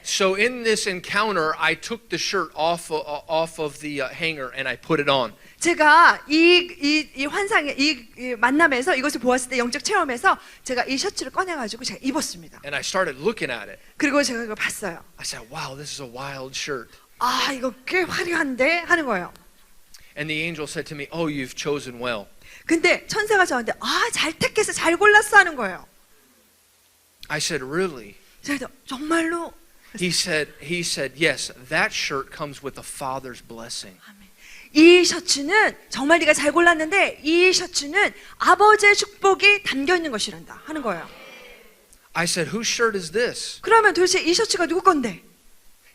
So in this encounter, I took the shirt off of the hanger and I put it on. 제가 이 환상에 이 만남에서 이것을 보았을 때 영적 체험에서 제가 이 셔츠를 꺼내가지고 제가 입었습니다. And I started looking at it. 그리고 제가 이걸 봤어요. I said, wow, this is a wild shirt. 이거 꽤 화려한데 하는 거예요. And the angel said to me, oh, you've chosen well. 근데 천사가 저한테 잘 택해서 잘 골랐어 하는 거예요. I said, really? 제가 정말로? He said, yes, that shirt comes with the Father's blessing. 이 셔츠는 정말 네가 잘 골랐는데 이 셔츠는 아버지의 축복이 담겨 있는 것이란다 하는 거예요. I said, whose shirt is this? 그러면 도대체 이 셔츠가 누구 건데?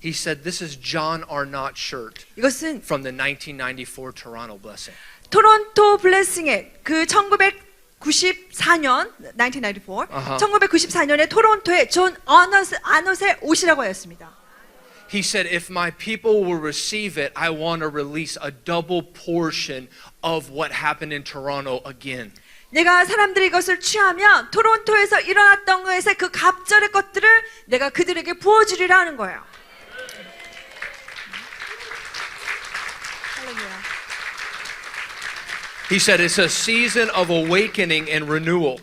He said, this is John Arnott shirt 이것은 from the 1994 Toronto blessing. 토론토 블레싱의 그 1994년 1994 1994년에 토론토의 존 아넛의 옷이라고 하였습니다. He said, if my people will receive it, I want to release a double portion of what happened in Toronto again. 내가 사람들이 이것을 취하면 토론토에서 일어났던 것의 그 갑절의 것들을 내가 그들에게 부어주리라 하는 거예요. He said, it's a season of awakening and renewal.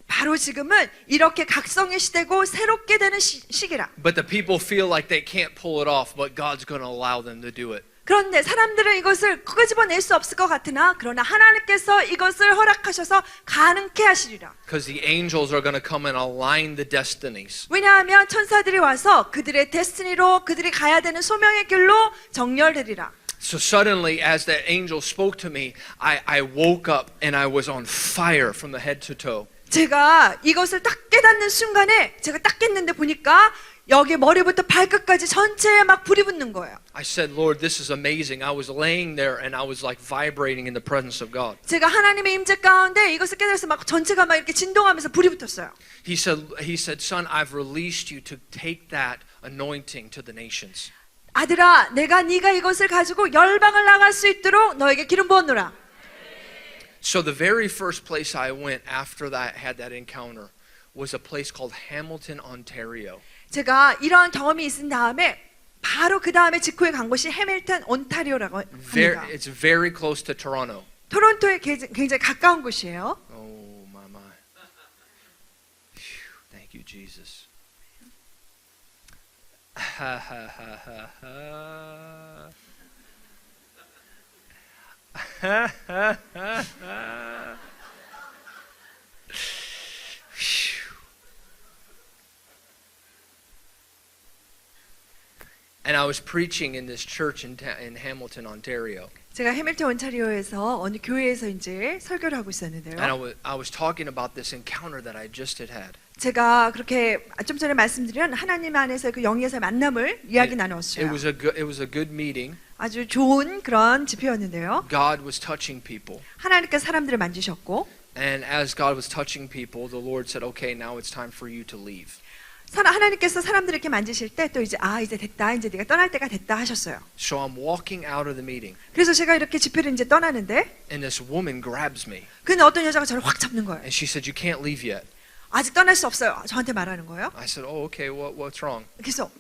바로 지금은 이렇게 각성의 시대고 새롭게 되는 시기라. But the people feel like they can't pull it off, but God's going to allow them to do it. 그런데 사람들은 이것을 끄집어낼 수 없을 것 같으나 그러나 하나님께서 이것을 허락하셔서 가능케 하시리라. Because the angels are going to come and align the destinies. 왜냐하면 천사들이 와서 그들의 데스티니로 그들이 가야 되는 소명의 길로 정렬되리라. So suddenly, as that angel spoke to me, I woke up and I was on fire from the head to toe. 제가 이것을 딱 깨닫는 순간에 제가 딱 깼는데 보니까 여기 머리부터 발끝까지 전체에 막 불이 붙는 거예요. I said, Lord, this is amazing. I was laying there and I was like vibrating in the presence of God. 제가 하나님의 임재 가운데 이것을 깨달아서 막 전체가 막 이렇게 진동하면서 불이 붙었어요. He said, son, I've released you to take that anointing to the nations. 아들아, 내가 네가 이것을 가지고 열방을 나갈 수 있도록 너에게 기름 부었노라. So the very first place I went after that had that encounter was a place called Hamilton, Ontario. 제가 이러한 경험이 있은 다음에 바로 그 다음에 직후에 간 곳이 해밀턴, 온타리오라고 합니다. It's very close to Toronto. 토론토에 굉장히 가까운 곳이에요. Oh my. Phew, thank you, Jesus. Ha ha ha ha ha. Ha ha ha ha. And I was preaching in this church in Hamilton, Ontario. 제가 해밀턴 온타리오에서 어느 교회에서 이제 설교를 하고 있었는데요. And I was talking about this encounter that I just had. 제가 그렇게 좀 전에 말씀드린 하나님 안에서 그 영에서의 만남을 이야기 나누었어요. It was a good meeting. 아주 좋은 그런 집회였는데요. God was touching people. 하나님께서 사람들을 만지셨고, And as God was touching people, the Lord said, "Okay, now it's time for you to leave." 하나님께서 사람들을 이렇게 만지실 때 또 이제 이제 됐다, 이제 네가 떠날 때가 됐다 하셨어요. So I'm walking out of the meeting, 그래서 제가 이렇게 집회를 이제 떠나는데 and this woman grabs me, 근데 어떤 여자가 저를 확 잡는 거예요. and she said, "You can't leave yet." 아직 떠날 수 없어요. 저한테 말하는 거예요. I said, "Oh, okay. What's wrong?" 그래서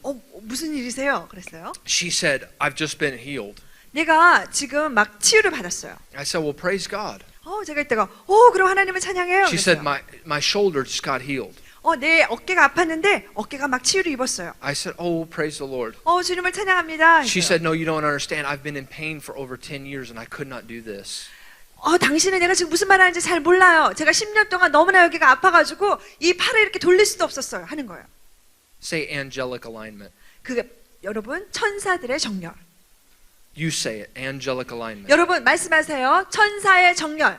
무슨 일이세요? 그랬어요. She said, "I've just been healed." 내가 지금 막 치유를 받았어요. I said, "Well, praise God." 제가 이때가 그럼 하나님을 찬양해요. She said, 그랬어요. "My shoulder just got healed." 내 어깨가 아팠는데 어깨가 막 치유를 입었어요. I said, "Oh, praise the Lord." 주님을 찬양합니다. She 했어요. said, "No, you don't understand. I've been in pain for over 10 years, and I could not do this." 당신은 내가 지금 무슨 말 하는지 잘 몰라요. 제가 10년 동안 너무나 여기가 아파가지고 이 팔을 이렇게 돌릴 수도 없었어요. 하는 거예요. Say angelic alignment. 그게 여러분 천사들의 정렬. You say it. Angelic alignment. 여러분 말씀하세요. 천사의 정렬.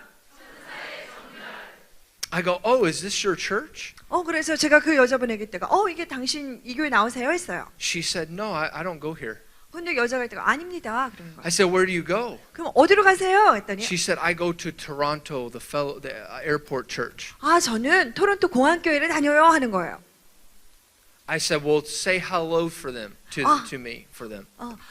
I go, "Oh, is this your church?" 그래서 제가 그 여자분에게 때가 이게 당신 이 교회 나오세요 했어요. She said, "No, I don't go here." 근데 여자가 때가 아닙니다. 그러는 거예요. I said, "Where do you go?" 그럼 어디로 가세요? 했더니 She said, "I go to Toronto, the airport church." 저는 토론토 공항교회를 다녀요 하는 거예요. I said, "Well, say hello for them to me for them."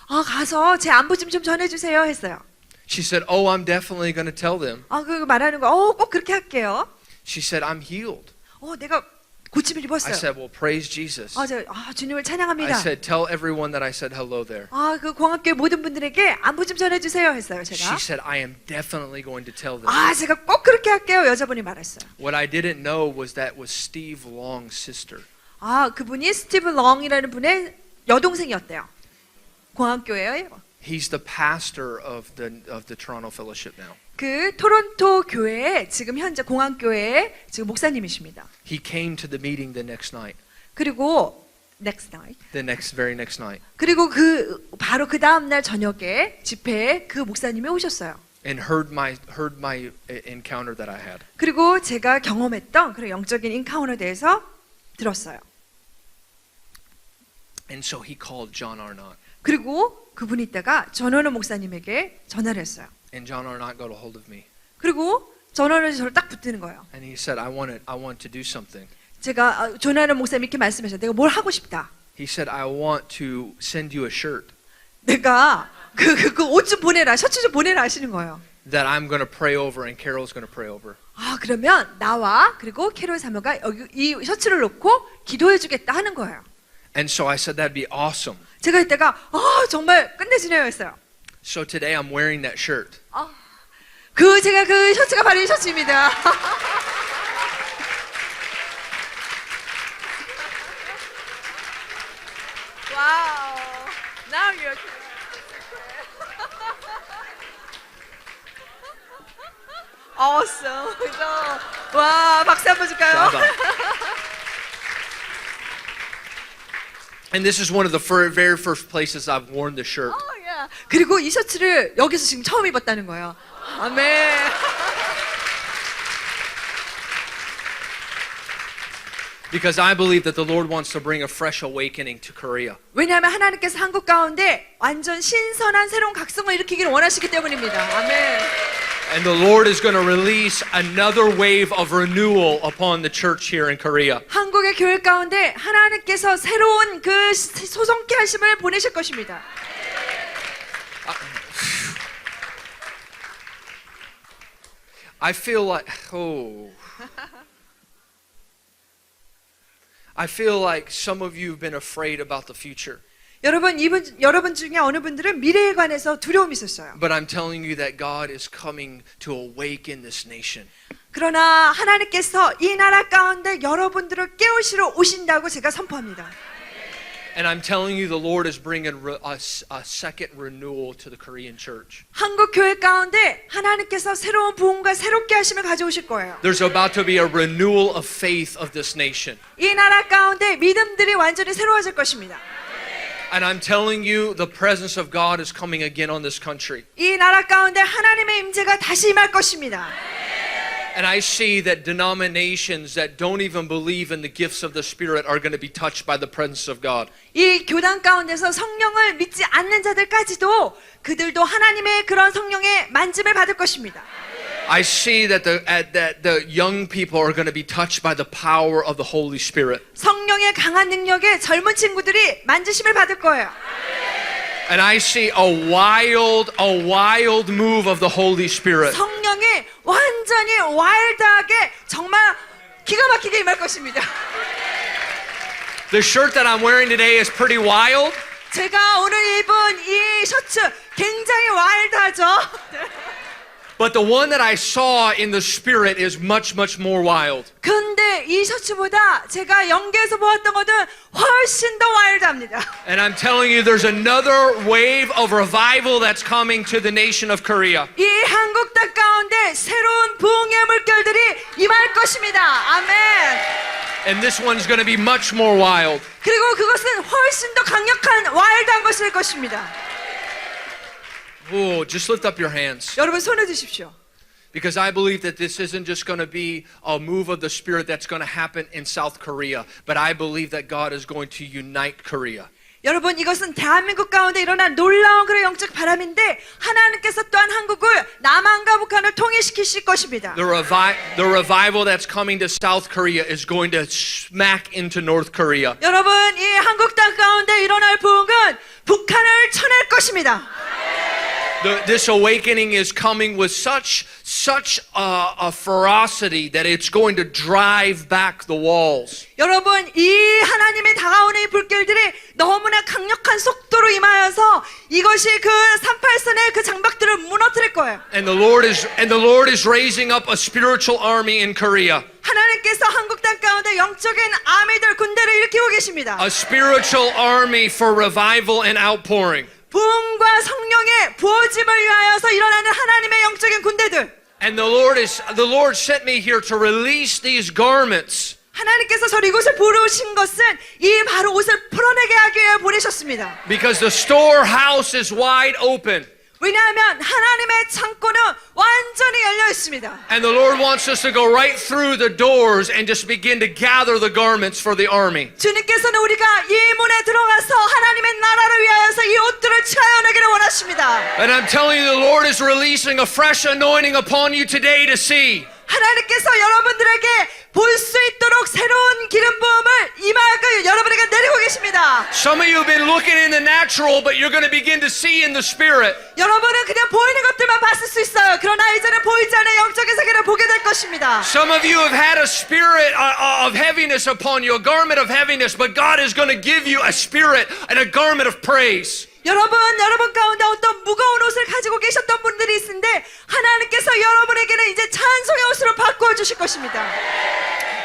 가서 제 안부 좀 전해주세요 했어요. She said, "Oh, I'm definitely going to tell them." 그 말하는 거 꼭 그렇게 할게요. She said, "I'm healed." 내가 고침을 I 입었어요. said, "Well, praise Jesus." 제가 주님을 I 찬양합니다. said, "Tell everyone that I said hello there." 그 공학교회 모든 분들에게 안부 좀 전해주세요 했어요. She 제가 said, "I am definitely going to tell them." 제가 꼭 그렇게 할게요. 여자분이 말했어요. What I didn't know was that was Steve Long's sister. 그분이 스티븐 렁이라는 분의 여동생이었대요. 공학교회에 He's the pastor of the Toronto Fellowship now. 그 토론토 교회에 지금 현재 공항교회에 지금 목사님이십니다. He came to the meeting the next night. 그리고 very next night. 그리고 바로 그 다음 날 저녁에 집회에 그 목사님이 오셨어요. And heard my encounter that I had. 그리고 제가 경험했던 그런 영적인 인카운터에 대해서 들었어요. And so he called John Arnott. 그리고 그분이 있다가 전원호 목사님에게 전화를 했어요. And John Arnott got a hold of me. 그리고 전원호 저를 딱 붙드는 거예요. And he said, I want to do something. 제가 전원호 목사님 이렇게 말씀하셨어요. 내가 뭘 하고 싶다. He said, I want to send you a shirt 내가 그 옷 좀 보내라, 셔츠 좀 보내라 하시는 거예요. that I'm going to pray over and Carol's going to pray over. 그러면 나와 그리고 캐롤 사모가 여기 이 셔츠를 놓고 기도해 주겠다 하는 거예요. And so I said, that'd be awesome. 제가 이때가 정말 끝내주네요 했어요. So today I'm wearing that shirt. 제가 그 셔츠가 바로 이 셔츠입니다. 와우. Now you're awesome. 와, 박수 한번 줄까요? And this is one of the very first places I've worn the shirt. 그리고 이 셔츠를 여기서 지금 처음 입었다는 거예요. 아멘. Because I believe that the Lord wants to bring a fresh awakening to Korea. 왜냐하면 하나님께서 한국 가운데 완전 신선한 새로운 각성을 일으키기를 원하시기 때문입니다. 아멘. And the Lord is going to release another wave of renewal upon the church here in Korea. 한국의 교회 가운데 하나님께서 새로운 그 소성케 하심을 보내실 것입니다. I feel like some of you have been afraid about the future. 여러분 중에 어느 분들은 미래에 관해서 두려움이 있었어요. But I'm telling you that God is coming to awaken this nation. 그러나 하나님께서 이 나라 가운데 여러분들을 깨우시러 오신다고 제가 선포합니다. And I'm telling you, the Lord is bringing a second renewal to the Korean church. 한국 교회 가운데 하나님께서 새로운 부흥과 새롭게 하심을 가져오실 거예요. There's about to be a renewal of faith of this nation. 이 나라 가운데 믿음들이 완전히 새로워질 것입니다. And I'm telling you, the presence of God is coming again on this country. 이 나라 가운데 하나님의 임재가 다시 임할 것입니다. And I see that denominations that don't even believe in the gifts of the Spirit are going to be touched by the presence of God. 이 교단 가운데서 성령을 믿지 않는 자들까지도 그들도 하나님의 그런 성령의 만짐을 받을 것입니다. I see that the young people are going to be touched by the power of the Holy Spirit. 성령의 강한 능력에 젊은 친구들이 만지심을 받을 거예요. And I see a wild move of the Holy Spirit. 성령이 완전히 와일드하게 정말 기가 막히게 임할 것입니다. The shirt that I'm wearing today is pretty wild. 제가 오늘 입은 이 셔츠 굉장히 와일드하죠? But the one that I saw in the Spirit is much more wild. 근데 이 셔츠보다 제가 연계해서 보았던 것은 훨씬 더 와일드합니다. And I'm telling you, there's another wave of revival that's coming to the nation of Korea. 이 한국 땅 가운데 새로운 부흥의 물결들이 임할 것입니다. 아멘. And this one's going to be much more wild. 그리고 그것은 훨씬 더 강력한 와일드한 것일 것입니다. Oh, just lift up your hands. 여러분 손을 드십시오. Because I believe that this isn't just going to be a move of the Spirit that's going to happen in South Korea, but I believe that God is going to unite Korea. 여러분 이것은 대한민국 가운데 일어난 놀라운 그런 영적 바람인데 하나님께서 또한 한국을 남한과 북한을 통일시키실 것입니다. The revival that's coming to South Korea is going to smack into North Korea. 여러분 이 한국 땅 가운데 일어날 부흥은 북한을 쳐낼 것입니다. This awakening is coming with such a ferocity that it's going to drive back the walls. 여러분 이 하나님의 다가오는 이 불길들이 너무나 강력한 속도로 임하여서 이것이 그 38선의 그 장벽들을 무너뜨릴 거예요. And the Lord is raising up a spiritual army in Korea. 하나님께서 한국 땅 가운데 영적인 아미들 군대를 일으키고 계십니다. A spiritual army for revival and outpouring. 부흥과 성령의 부어짐을 위하여서 일어나는 하나님의 영적인 군대들. And the Lord sent me here to release these garments. 하나님께서 저를 이곳에 부르신 것은 이 바로 옷을 풀어내게 하기 위해 보내셨습니다. Because the storehouse is wide open. 왜냐하면 하나님의 창고는 완전히 열려 있습니다. And the Lord wants us to go right through the doors and just begin to gather the garments for the army. 주님께서는 우리가 이 문에 들어가서 하나님의 나라를 위하여서 이 옷들을 취하여내기를 원하십니다. And I'm telling you, the Lord is releasing a fresh anointing upon you today to see. 하나님께서 여러분들에게 볼 수 있도록 새로운 기름 부음을 임하여 여러분에게 내리고 계십니다. Some of you have been looking in the natural, but you're going to begin to see in the spirit. 여러분은 그냥 보이는 것들만 봤을 수 있어요. 그러나 이제는 보이지 않는 영적인 세계를 보게 될 것입니다. Some of you have had a spirit of heaviness upon you, a garment of heaviness, but God is going to give you a spirit and a garment of praise. 여러분 가운데 어떤 무거운 옷을 가지고 계셨던 분들이 있는데 하나님께서 여러분에게는 이제 찬송의 옷으로 바꾸어 주실 것입니다.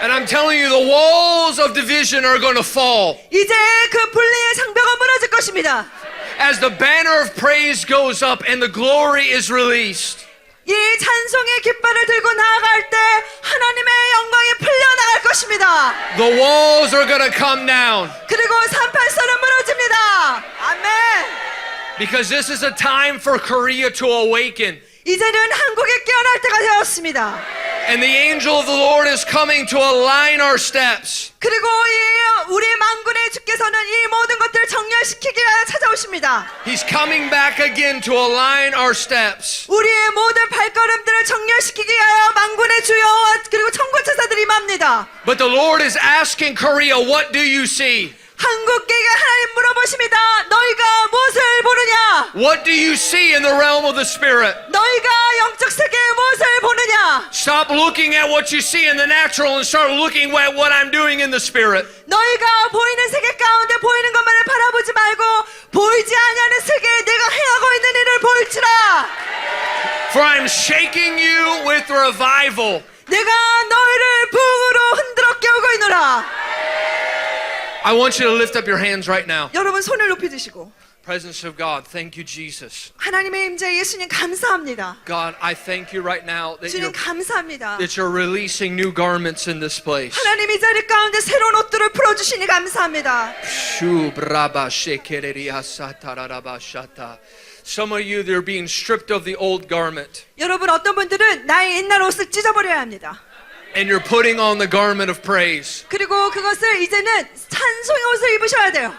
And I'm telling you, the walls of division are going to fall. 이제 그 분리의 장벽은 무너질 것입니다. As the banner of praise goes up and the glory is released. 이 찬송의 깃발을 들고 나아갈 때 하나님의 영광이 풀려나갈 것입니다. The walls are going to come down. 그리고 38선은 무너집니다. 아멘. Because this is a time for Korea to awaken. 이제는 한국이 깨어날 때가 되었습니다. And the angel of the Lord is coming to align our steps. 그리고 우리 만군의 주께서는 이 모든 것들을 정렬시키기 위하여 찾아오십니다. He's coming back again to align our steps. 우리의 모든 발걸음들을 정렬시키기 위하여 만군의 주여와 그리고 천군천사들이 임합니다. But the Lord is asking Korea, what do you see? 한국에게 하나님 물어보십니다. 너희가 무엇을 보느냐? What do you see in the realm of the Spirit? 너희가 영적 세계에 무엇을 보느냐? Stop looking at what you see in the natural and start looking at what I'm doing in the Spirit. 너희가 보이는 세계 가운데 보이는 것만을 바라보지 말고 보이지 아니하는 세계에 내가 행하고 있는 일을 보일지라. For I'm shaking you with revival. 내가 너희를 부흥으로 흔들어 깨우고 있노라. I want you to lift up your hands right now. 여러분 손을 높이 드시고 Presence of God, thank you, Jesus. 하나님의 임재 예수님 감사합니다. God, I thank you right now that 주님 감사합니다. you're releasing new garments in this place. 하나님 이 자리 가운데 새로운 옷들을 풀어주시니 감사합니다. Some of you, they're being stripped of the old garment. 여러분 어떤 분들은 나의 옛날 옷을 찢어버려야 합니다. And you're putting on the garment of praise. 그리고 그것을 이제는 찬송의 옷을 입으셔야 돼요.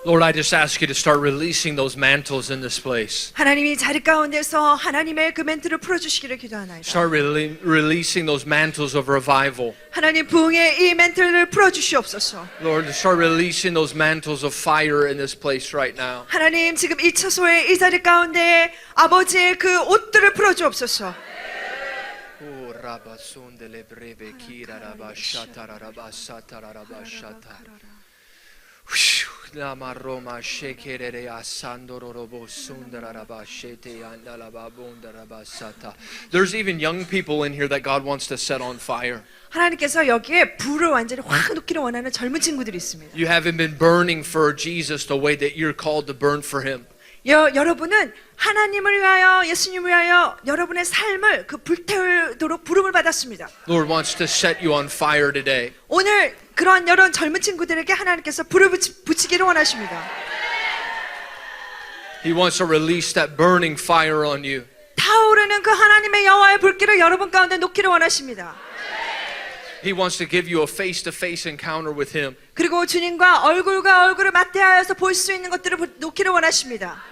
Lord, I just ask you to start releasing those mantles in this place. 하나님이 자리 가운데서 하나님의 그 멘트를 풀어주시기를 기도하나이다. Start releasing those mantles of revival. 하나님 부흥의 이 멘트를 풀어주시옵소서. Lord, start releasing those mantles of fire in this place right now. 하나님 지금 이 처소의 이 자리 가운데 아버지의 그 옷들을 풀어주옵소서. Lamaroma shekerere asandororobo sundararaba shete andalaba bundaraba sata. There's even young people in here that God wants to set on fire. 하나님께서 여기에 불을 완전히 확 놓기를 원하는 젊은 친구들이 있습니다. You haven't been burning for Jesus the way that you're called to burn for Him. 여러분은 하나님을 위하여 예수님을 위하여 여러분의 삶을 그 불태우도록 부름을 받았습니다. Lord wants to set you on fire today. 오늘 그러한 여러 젊은 친구들에게 하나님께서 불을 붙이기를 원하십니다. He wants to release that burning fire on you. 타오르는 그 하나님의 여호와의 불길을 여러분 가운데 놓기를 원하십니다. He wants to give you a face-to-face encounter with Him. 그리고 주님과 얼굴과 얼굴을 맞대하여서 볼 수 있는 것들을 놓기를 원하십니다.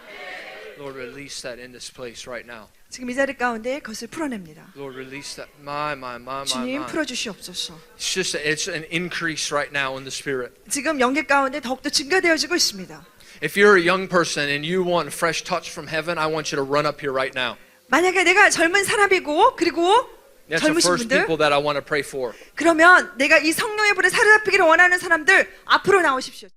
Lord, release that in this place right now. 지금 이 자리 가운데 그것을 풀어냅니다. Lord, release that. My. 주님 풀어주시옵소서. It's an increase right now in the Spirit. 지금 영계 가운데 더욱더 증가되어지고 있습니다. If you're a young person and you want a fresh touch from heaven, I want you to run up here right now. 만약에 내가 젊은 사람이고 그리고 That's the 젊으신 first 분들 people that I want to pray for. 그러면 내가 이 성령의 불에 사로잡히기를 원하는 사람들 앞으로 나오십시오.